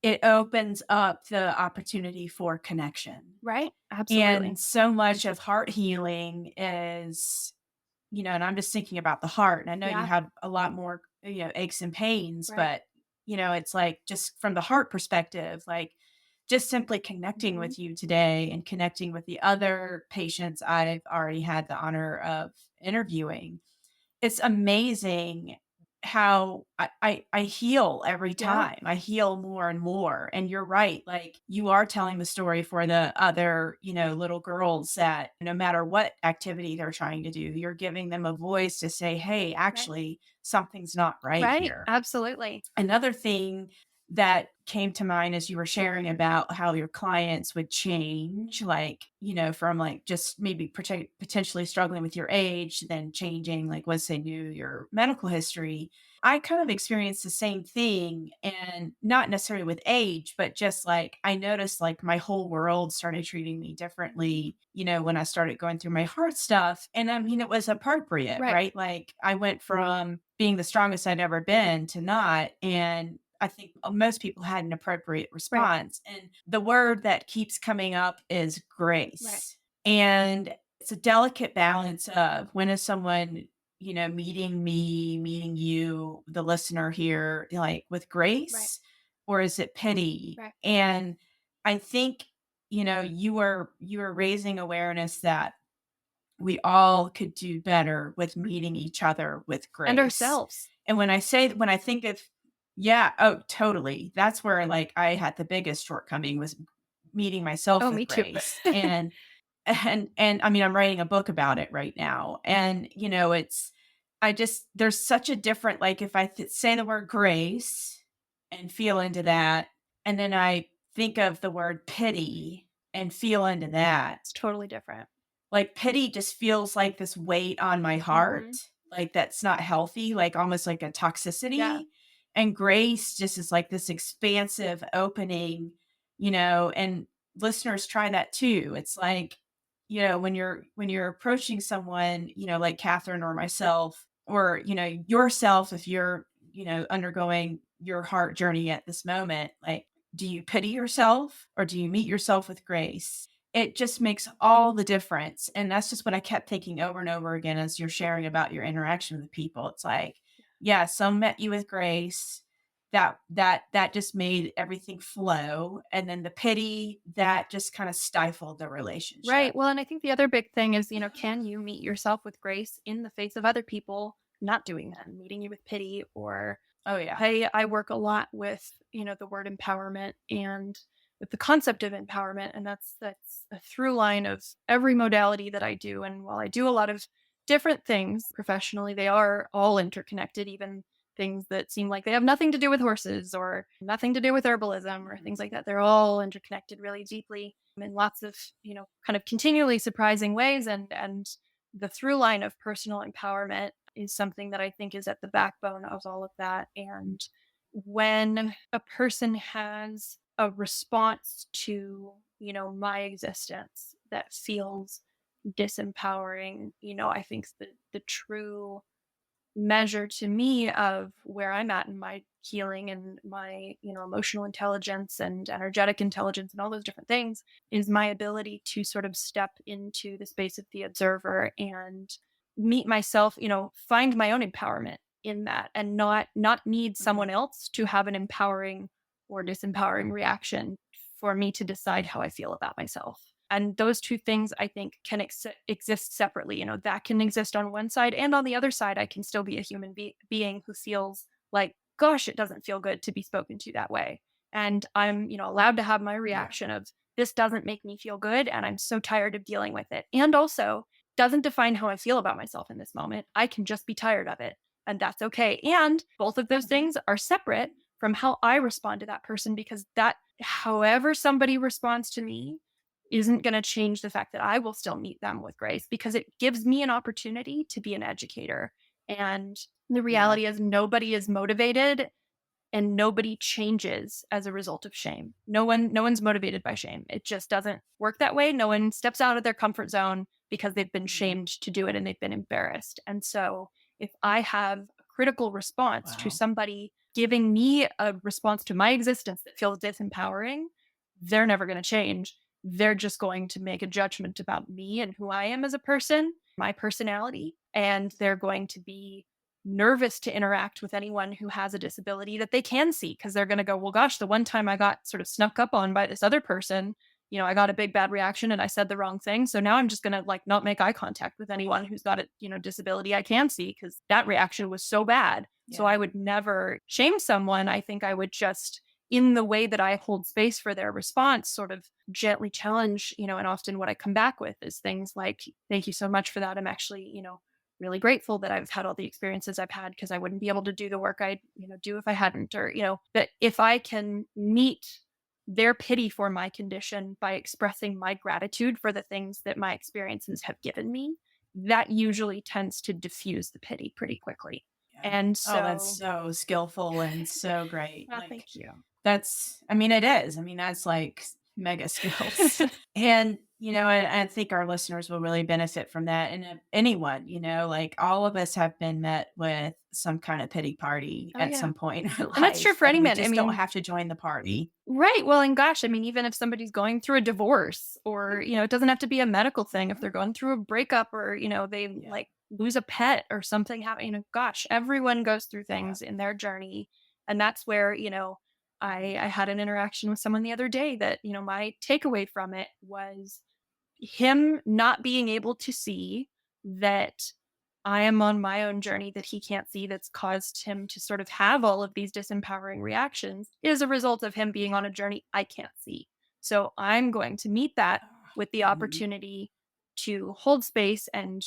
it opens up the opportunity for connection. Right. And Absolutely. so much of heart healing is, and I'm just thinking about the heart. And I know you Yeah. have a lot more, aches and pains, Right. but, it's like just from the heart perspective, like just simply connecting Mhm. with you today and connecting with the other patients I've already had the honor of interviewing, it's amazing how I heal every Yeah. time. I heal more and more. And you're right. Like you are telling the story for the other, little girls that no matter what activity they're trying to do, you're giving them a voice to say, hey, Right. actually, something's not right Right. here. Absolutely. Another thing that came to mind as you were sharing about how your clients would change, like, from like just maybe potentially struggling with your age, then changing, like, once they knew your medical history. I kind of experienced the same thing and not necessarily with age, but just like I noticed like my whole world started treating me differently, when I started going through my heart stuff. And I mean, it was appropriate, Right. right? Like I went from being the strongest I'd ever been to not. And I think most people had an appropriate Right. response. And the word that keeps coming up is Right. grace. And it's a delicate balance of when is someone, meeting me, meeting you, the listener here, like with Right. grace, or is it pity? Right. And I think, you were raising awareness that we all could do better with meeting each other with And grace. ourselves. And when I think of, yeah, oh, totally. That's where like I had the biggest shortcoming was meeting myself Oh, with me too. grace. And And I mean, I'm writing a book about it right now. And, there's such a different, like, if I say the word grace and feel into that, and then I think of the word pity and feel into that, It's totally different. like, pity just feels like this weight on my heart, Mhm. like, that's not healthy, like, almost like a Yeah. toxicity, and grace just is like this expansive opening, and listeners try that too. It's like, when you're approaching someone, like Kathryn or myself, or, yourself, if you're, undergoing your heart journey at this moment, like, do you pity yourself or do you meet yourself with grace? It just makes all the difference, and that's just what I kept thinking over and over again as you're sharing about your interaction with people. It's like, yeah, some met you with grace, that just made everything flow, and then the pity, that just kinda stifled the relationship. Right. Well, and I think the other big thing is, can you meet yourself with grace in the face of other people not doing that, meeting you with pity? Or Oh, yeah. I work a lot with, the word empowerment and with the concept of empowerment. And that's a through line of every modality that I do. And while I do a lot of different things professionally, they are all interconnected, even things that seem like they have nothing to do with horses or nothing to do with herbalism or Mhm. things like that. They're all interconnected really deeply in lots of, kind of continually surprising ways. And the through line of personal empowerment is something that I think is at the backbone of all of that. And when a person has a response to, my existence that feels disempowering, I think the true measure to me of where I'm at in my healing and my, emotional intelligence and energetic intelligence and all those different things is my ability to sort of step into the space of the observer and meet myself, find my own empowerment in that and not need someone Mhm. else to have an empowering or disempowering reaction for me to decide how I feel about myself. And those two things I think can exist separately. That can exist on one side, and on the other side, I can still be a human being who feels like, gosh, it doesn't feel good to be spoken to that way. And I'm, allowed to have my Yeah. reaction of this doesn't make me feel good. And I'm so tired of dealing with it. And also doesn't define how I feel about myself in this moment. I can just be tired of it. And that's okay. And both of those Mhm. things are separate from how I respond to that person, because that, however somebody responds to me, isn't going to change the fact that I will still meet them with grace, because it gives me an opportunity to be an educator. And the Yeah. reality is, nobody is motivated and nobody changes as a result of shame. No one's motivated by shame. It just doesn't work that way. No one steps out of their comfort zone because they've been Mhm. shamed to do it and they've been embarrassed. And so if I have a critical response to Wow. somebody giving me a response to my existence that feels disempowering, they're never going to change. They're just going to make a judgment about me and who I am as a person, my personality, and they're going to be nervous to interact with anyone who has a disability that they can see, because they're going to go, well, gosh, the one time I got sort of snuck up on by this other person, I got a big bad reaction and I said the wrong thing. So now I'm just going to like not make eye contact with anyone who's got a, disability I can see, because that reaction was so bad. So Yeah. I would never shame someone. I think I would just, in the way that I hold space for their response, sort of gently challenge, and often what I come back with is things like, thank you so much for that. I'm actually, really grateful that I've had all the experiences I've had, because I wouldn't be able to do the work I'd, do if I hadn't. Or, that if I can meet their pity for my condition by expressing my gratitude for the things that my experiences have given me, that usually tends to diffuse the pity pretty quickly. Yeah. And Oh, that's so, so skillful and so great. well, Like, thank you. I mean, it is. I mean, that's like mega skills. And, I think our listeners will really benefit from that. And anyone, like all of us have been met with some kind of pity party Oh, at yeah. some point in our And that's true life, for and any we man. I just don't mean, have to join the party. right. Well, and gosh, I mean, even if somebody's going through a divorce, or, it doesn't have to be a medical thing. If they're going through a breakup, or, they Yeah. like lose a pet or something happen, gosh, everyone goes through Yeah. things in their journey. And that's where, I had an interaction with someone the other day that, my takeaway from it was him not being able to see that I am on my own journey that he can't see, that's caused him to sort of have all of these disempowering reactions, is a result of him being on a journey I can't see. So I'm going to meet that with the Mhm. opportunity to hold space and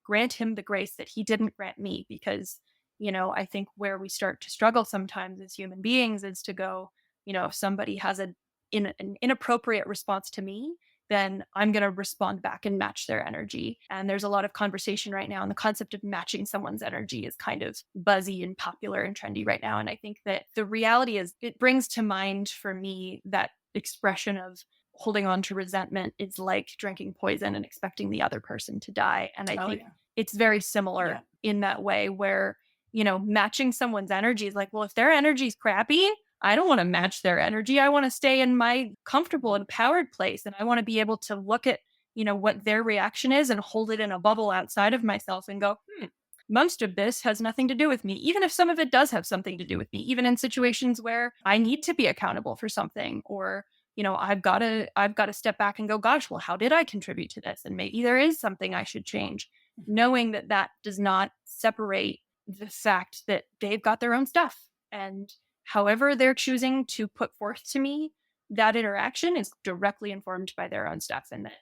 grant him the grace that he didn't grant me. Because, I think where we start to struggle sometimes as human beings is to go, if somebody has an inappropriate response to me, then I'm going to respond back and match their energy. And there's a lot of conversation right now. And the concept of matching someone's energy is kind of buzzy and popular and trendy right now. And I think that the reality is it brings to mind for me that expression of holding on to resentment is like drinking poison and expecting the other person to die. And I Oh, think yeah. it's very similar in that way where, matching someone's energy is like, well, if their energy is crappy, I don't want to match their energy. I want to stay in my comfortable, empowered place. And I want to be able to look at, what their reaction is and hold it in a bubble outside of myself and go, most of this has nothing to do with me, even if some of it does have something to do with me, even in situations where I need to be accountable for something, or, I've got to step back and go, gosh, well, how did I contribute to this? And maybe there is something I should change, knowing that that does not separate the fact that they've got their own stuff. And however they're choosing to put forth to me, that interaction is directly informed by their own stuff. And that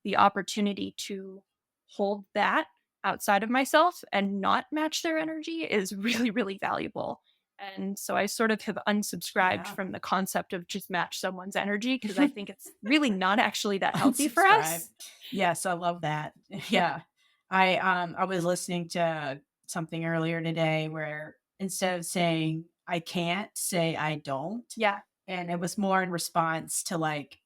the opportunity to hold that outside of myself and not match their energy is really, really valuable. And so I sort of have unsubscribed Yeah. from the concept of just match someone's energy, because I think it's really not actually that healthy for Unsubscribe. us. Yes, I love that. Yeah. I was listening to something earlier today where instead of saying I can't, say I don't. Yeah. And it was more in response to like,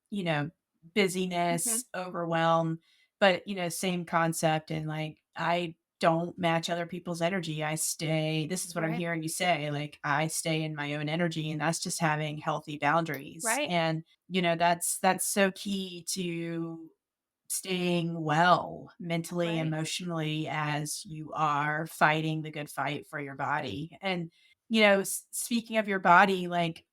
you know, Mhm. busyness, overwhelm, but same concept. And like, I don't match other people's energy. I stay, this is what I'm Right. hearing you say, like, I stay in my own energy, and that's just having healthy boundaries. Right. And, that's so key to staying well mentally, Right. emotionally, as you are fighting the good fight for your body. And, speaking of your body, like,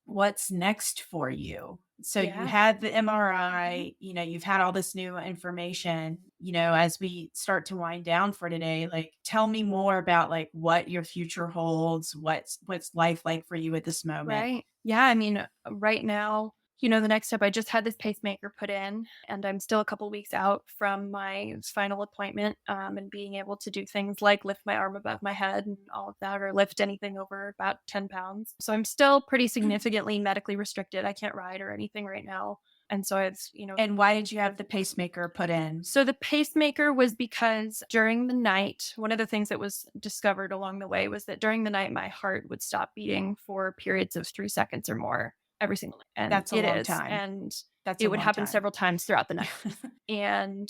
what's next for you? So you Yeah. had the MRI, you've had all this new information, as we start to wind down for today, like tell me more about like what your future holds, what's life like for you at this moment. Right. Yeah. I mean, right now, the next step, I just had this pacemaker put in, and I'm still a couple weeks out from my final appointment, and being able to do things like lift my arm above my head and all of that, or lift anything over about 10 pounds. So I'm still pretty significantly medically restricted. I can't ride or anything right now. And so I've, And why did you have the pacemaker put in? so the pacemaker was because during the night, one of the things that was discovered along the way was that during the night, my heart would stop beating for periods of 3 seconds or more every single night. And That's a it long is. time. And That's it a would long happen time. several times throughout the night. And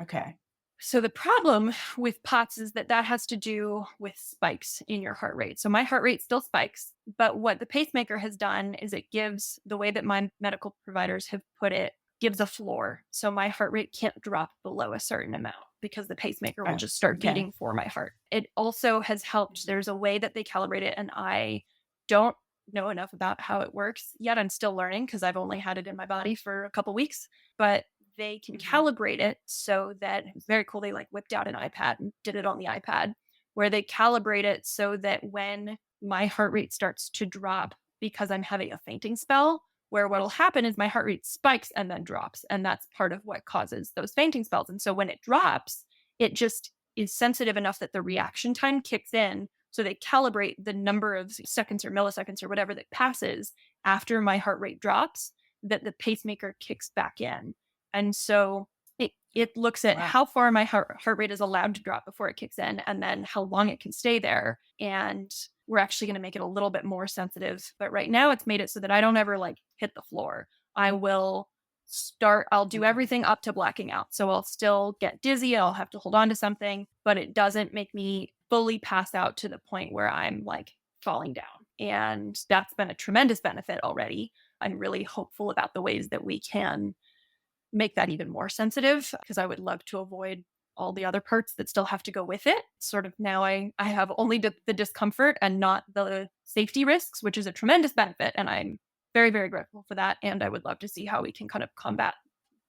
Okay. so the problem with POTS is that that has to do with spikes in your heart rate. So my heart rate still spikes, but what the pacemaker has done is it gives, the way that my medical providers have put it, gives a floor. So my heart rate can't drop below a certain amount because the pacemaker will Oh, just start okay. beating for my heart. It also has helped. There's a way that they calibrate it, and I don't know enough about how it works yet. I'm still learning because I've only had it in my body for a couple weeks, but they can Mhm. calibrate it so that it's very cool. They like whipped out an iPad and did it on the iPad, where they calibrate it so that when my heart rate starts to drop because I'm having a fainting spell, where what'll happen is my heart rate spikes and then drops. And that's part of what causes those fainting spells. And so when it drops, it just is sensitive enough that the reaction time kicks in. So they calibrate the number of seconds or milliseconds or whatever that passes after my heart rate drops, that the pacemaker kicks back in. And so it looks at Wow. how far my heart rate is allowed to drop before it kicks in, and then how long it can stay there. And we're actually going to make it a little bit more sensitive. But right now it's made it so that I don't ever like hit the floor. I'll do Okay. everything up to blacking out. So I'll still get dizzy. I'll have to hold on to something, but it doesn't make me fully pass out to the point where I'm like falling down. And that's been a tremendous benefit already. I'm really hopeful about the ways that we can make that even more sensitive, because I would love to avoid all the other parts that still have to go with it. Sort of now I have only the discomfort and not the safety risks, which is a tremendous benefit. And I'm very, very grateful for that. And I would love to see how we can kind of combat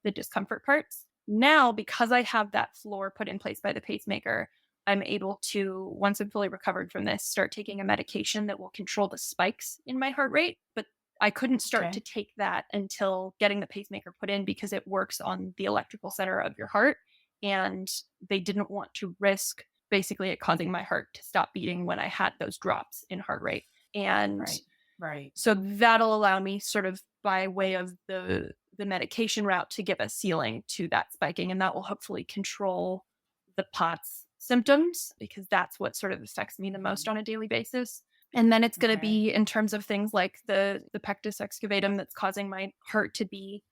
the discomfort parts. Now, because I have that floor put in place by the pacemaker, I'm able to, once I'm fully recovered from this, start taking a medication that will control the spikes in my heart rate. But I couldn't start to Okay. take that until getting the pacemaker put in because it works on the electrical center of your heart. And they didn't want to risk basically it causing my heart to stop beating when I had those drops in heart rate. And Right. Right. so that'll allow me sort of by way of the medication route to give a ceiling to that spiking. And that will hopefully control the POTS symptoms because that's what sort of affects me the most on a daily basis. And then it's going to Okay. be in terms of things like the pectus excavatum that's causing my heart to be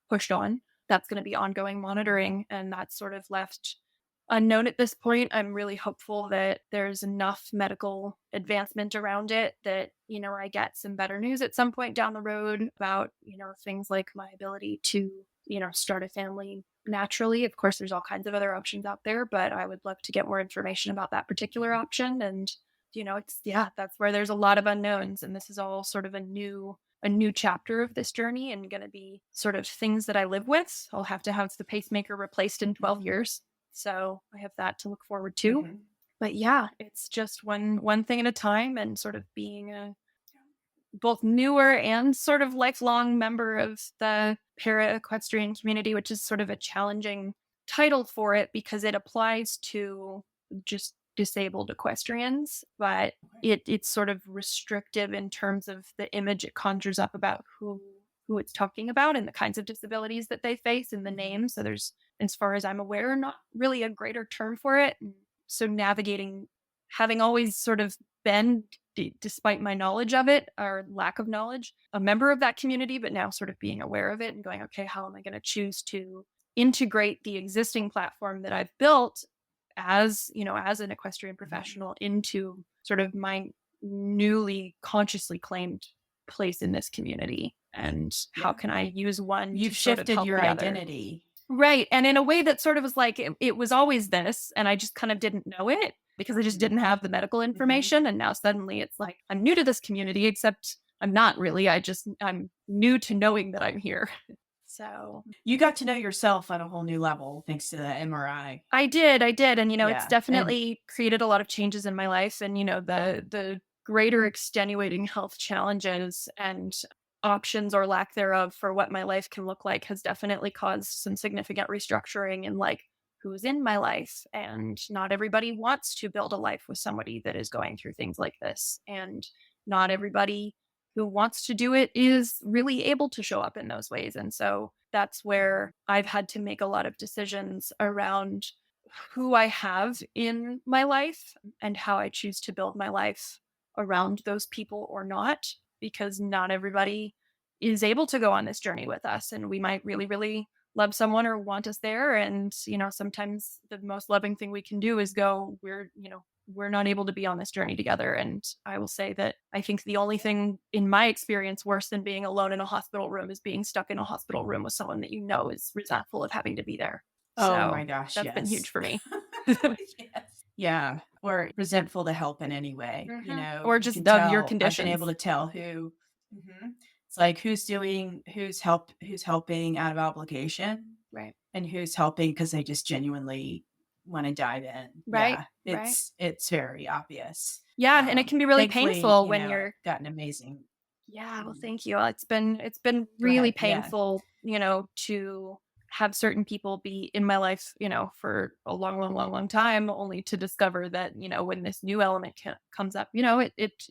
pushed on. That's going to be ongoing monitoring. And that's sort of left unknown at this point. I'm really hopeful that there's enough medical advancement around it that, I get some better news at some point down the road about, things like my ability to, start a family naturally. Of course, there's all kinds of other options out there, but I would love to get more information about that particular option. And, that's where there's a lot of unknowns. And this is all sort of a new chapter of this journey and going to be sort of things that I live with. I'll have to have the pacemaker replaced in 12 years. So I have that to look forward to. Mhm. But yeah, it's just one thing at a time and sort of being a both newer and sort of lifelong member of the para equestrian community, which is sort of a challenging title for it because it applies to just disabled equestrians, but it's sort of restrictive in terms of the image it conjures up about who it's talking about and the kinds of disabilities that they face in the name. So there's, as far as I'm aware, not really a greater term for it. So navigating, having always sort of been, despite my knowledge of it or lack of knowledge, a member of that community, but now sort of being aware of it and going, okay, how am I going to choose to integrate the existing platform that I've built as an equestrian professional into sort of my newly consciously claimed place in this community, and how can I use one You've to sort of shifted help your the other? identity. Right. And in a way that sort of was like it was always this, and I just kind of didn't know it because I just didn't have the medical information. And now suddenly it's like I'm new to this community, except I'm not really. I'm new to knowing that I'm here. So You got to know yourself on a whole new level thanks to the MRI. I did. And it's Yeah. And definitely created a lot of changes in my life. And the greater extenuating health challenges and options or lack thereof for what my life can look like has definitely caused some significant restructuring in like who's in my life. And not everybody wants to build a life with somebody that is going through things like this. And not everybody who wants to do it is really able to show up in those ways. And so that's where I've had to make a lot of decisions around who I have in my life and how I choose to build my life around those people or not, because not everybody is able to go on this journey with us. And we might really, really love someone or want us there. And, sometimes the most loving thing we can do is go, we're not able to be on this journey together. And I will say that I think the only thing in my experience worse than being alone in a hospital room is being stuck in a hospital room with someone that is resentful of having to be there. oh my So gosh, that's been huge yes. for me. Yes. Yeah. Or resentful to help in any way. Or You just can of your tell. I've been able conditions. to tell who. Mhm. It's like who's helping out of obligation Right. and who's helping because they just genuinely want to dive in. Right. Yeah. Right. It's very obvious. Yeah. And it can be really Thankfully, painful when I've you're, got an amazing. yeah, well, thank you. It's been Go really ahead. Yeah. painful, to have certain people be in my life, for a long, long, long, long time, only to discover that, when this new element comes up, it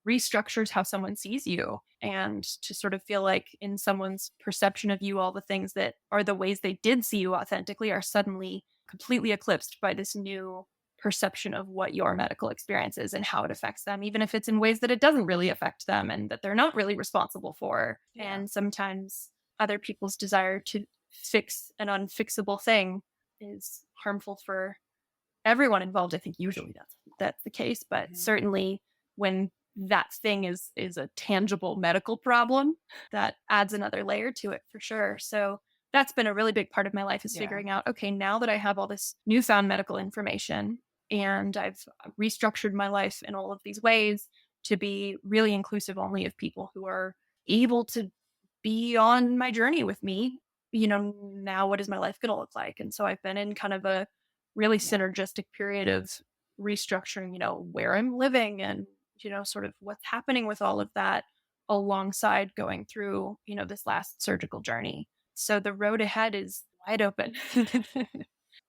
restructures how someone sees you, and to sort of feel like in someone's perception of you, all the things that are the ways they did see you authentically are suddenly completely eclipsed by this new perception of what your medical experience is and how it affects them, even if it's in ways that it doesn't really affect them and that they're not really responsible for. Yeah. And sometimes other people's desire to fix an unfixable thing is harmful for everyone involved. I think usually that's the case, but certainly when that thing is a tangible medical problem, that adds another layer to it for sure. So that's been a really big part of my life, is Yeah. figuring out, okay, now that I have all this newfound medical information and I've restructured my life in all of these ways to be really inclusive only of people who are able to be on my journey with me, now what is my life going to look like? And so I've been in kind of a really Yeah. synergistic period of restructuring, where I'm living and, sort of what's happening with all of that, alongside going through, this last surgical journey. So the road ahead is wide open.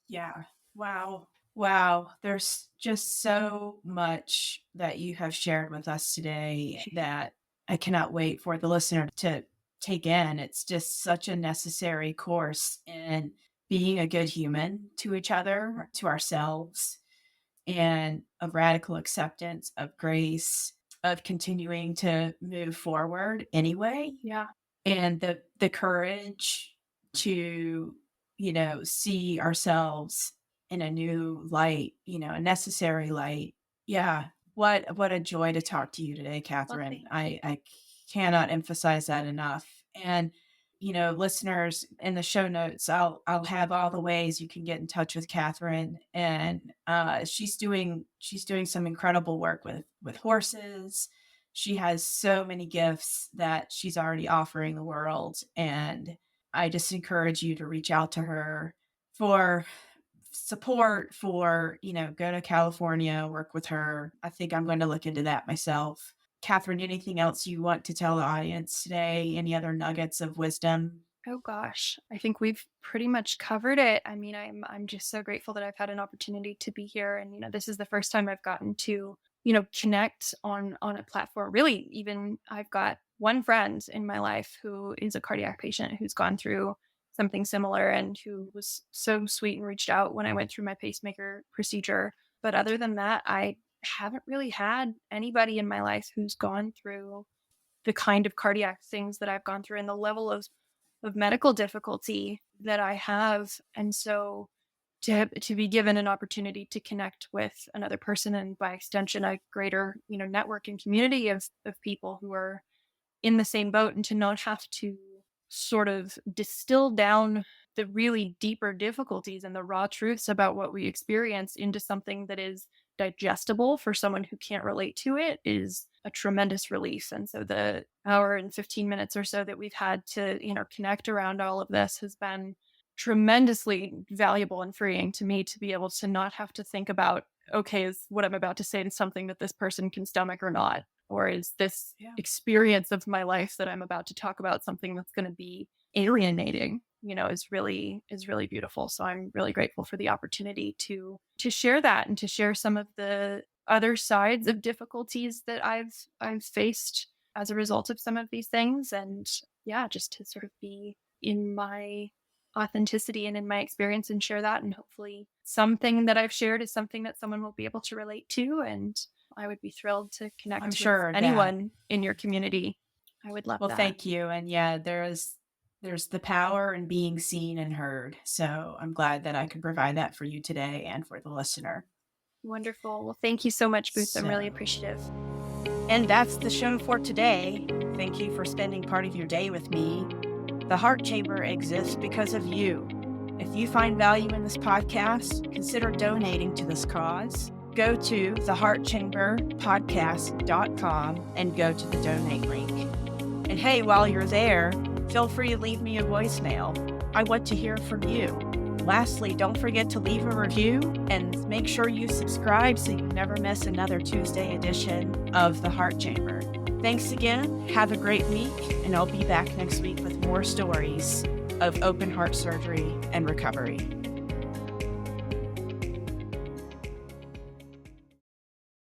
Yeah. Wow. Wow. There's just so much that you have shared with us today that I cannot wait for the listener to take in. It's just such a necessary course in being a good human to each other, to ourselves, and of radical acceptance, of grace, of continuing to move forward anyway. Yeah. And the courage to, see ourselves in a new light, a necessary light. Yeah. What a joy to talk to you today, Kathryn. I cannot emphasize that enough. And listeners, in the show notes, I'll have all the ways you can get in touch with Kathryn. And she's doing some incredible work with horses. She has so many gifts that she's already offering the world. And I just encourage you to reach out to her for support, for, go to California, work with her. I think I'm going to look into that myself. Kathryn, anything else you want to tell the audience today? Any other nuggets of wisdom? Oh gosh, I think we've pretty much covered it. I mean, I'm just so grateful that I've had an opportunity to be here, and this is the first time I've gotten to connect on a platform. Really, even I've got one friend in my life who is a cardiac patient who's gone through something similar and who was so sweet and reached out when I went through my pacemaker procedure. But other than that, I haven't really had anybody in my life who's gone through the kind of cardiac things that I've gone through and the level of medical difficulty that I have. And so to be given an opportunity to connect with another person, and by extension a greater network and community of people who are in the same boat, and to not have to sort of distill down the really deeper difficulties and the raw truths about what we experience into something that is digestible for someone who can't relate to it, is a tremendous relief. And so the hour and 15 minutes or so that we've had to, connect around all of this has been tremendously valuable and freeing to me, to be able to not have to think about, okay, is what I'm about to say something that this person can stomach or not? Or is this experience of my life that I'm about to talk about something that's going to be alienating, is really beautiful. So I'm really grateful for the opportunity to share that, and to share some of the other sides of difficulties that I've faced as a result of some of these things. And just to sort of be in my authenticity and in my experience and share that. And hopefully something that I've shared is something that someone will be able to relate to. And I would be thrilled to connect with anyone in your community. I would love that. Well, thank you. And there's the power in being seen and heard. So I'm glad that I could provide that for you today and for the listener. Wonderful. Well, thank you so much, Boots. I'm really appreciative. And that's the show for today. Thank you for spending part of your day with me. The Heart Chamber exists because of you. If you find value in this podcast, consider donating to this cause. Go to theheartchamberpodcast.com and go to the donate link. And hey, while you're there, feel free to leave me a voicemail. I want to hear from you. Lastly, don't forget to leave a review and make sure you subscribe so you never miss another Tuesday edition of The Heart Chamber. Thanks again. Have a great week, and I'll be back next week with more stories of open heart surgery and recovery.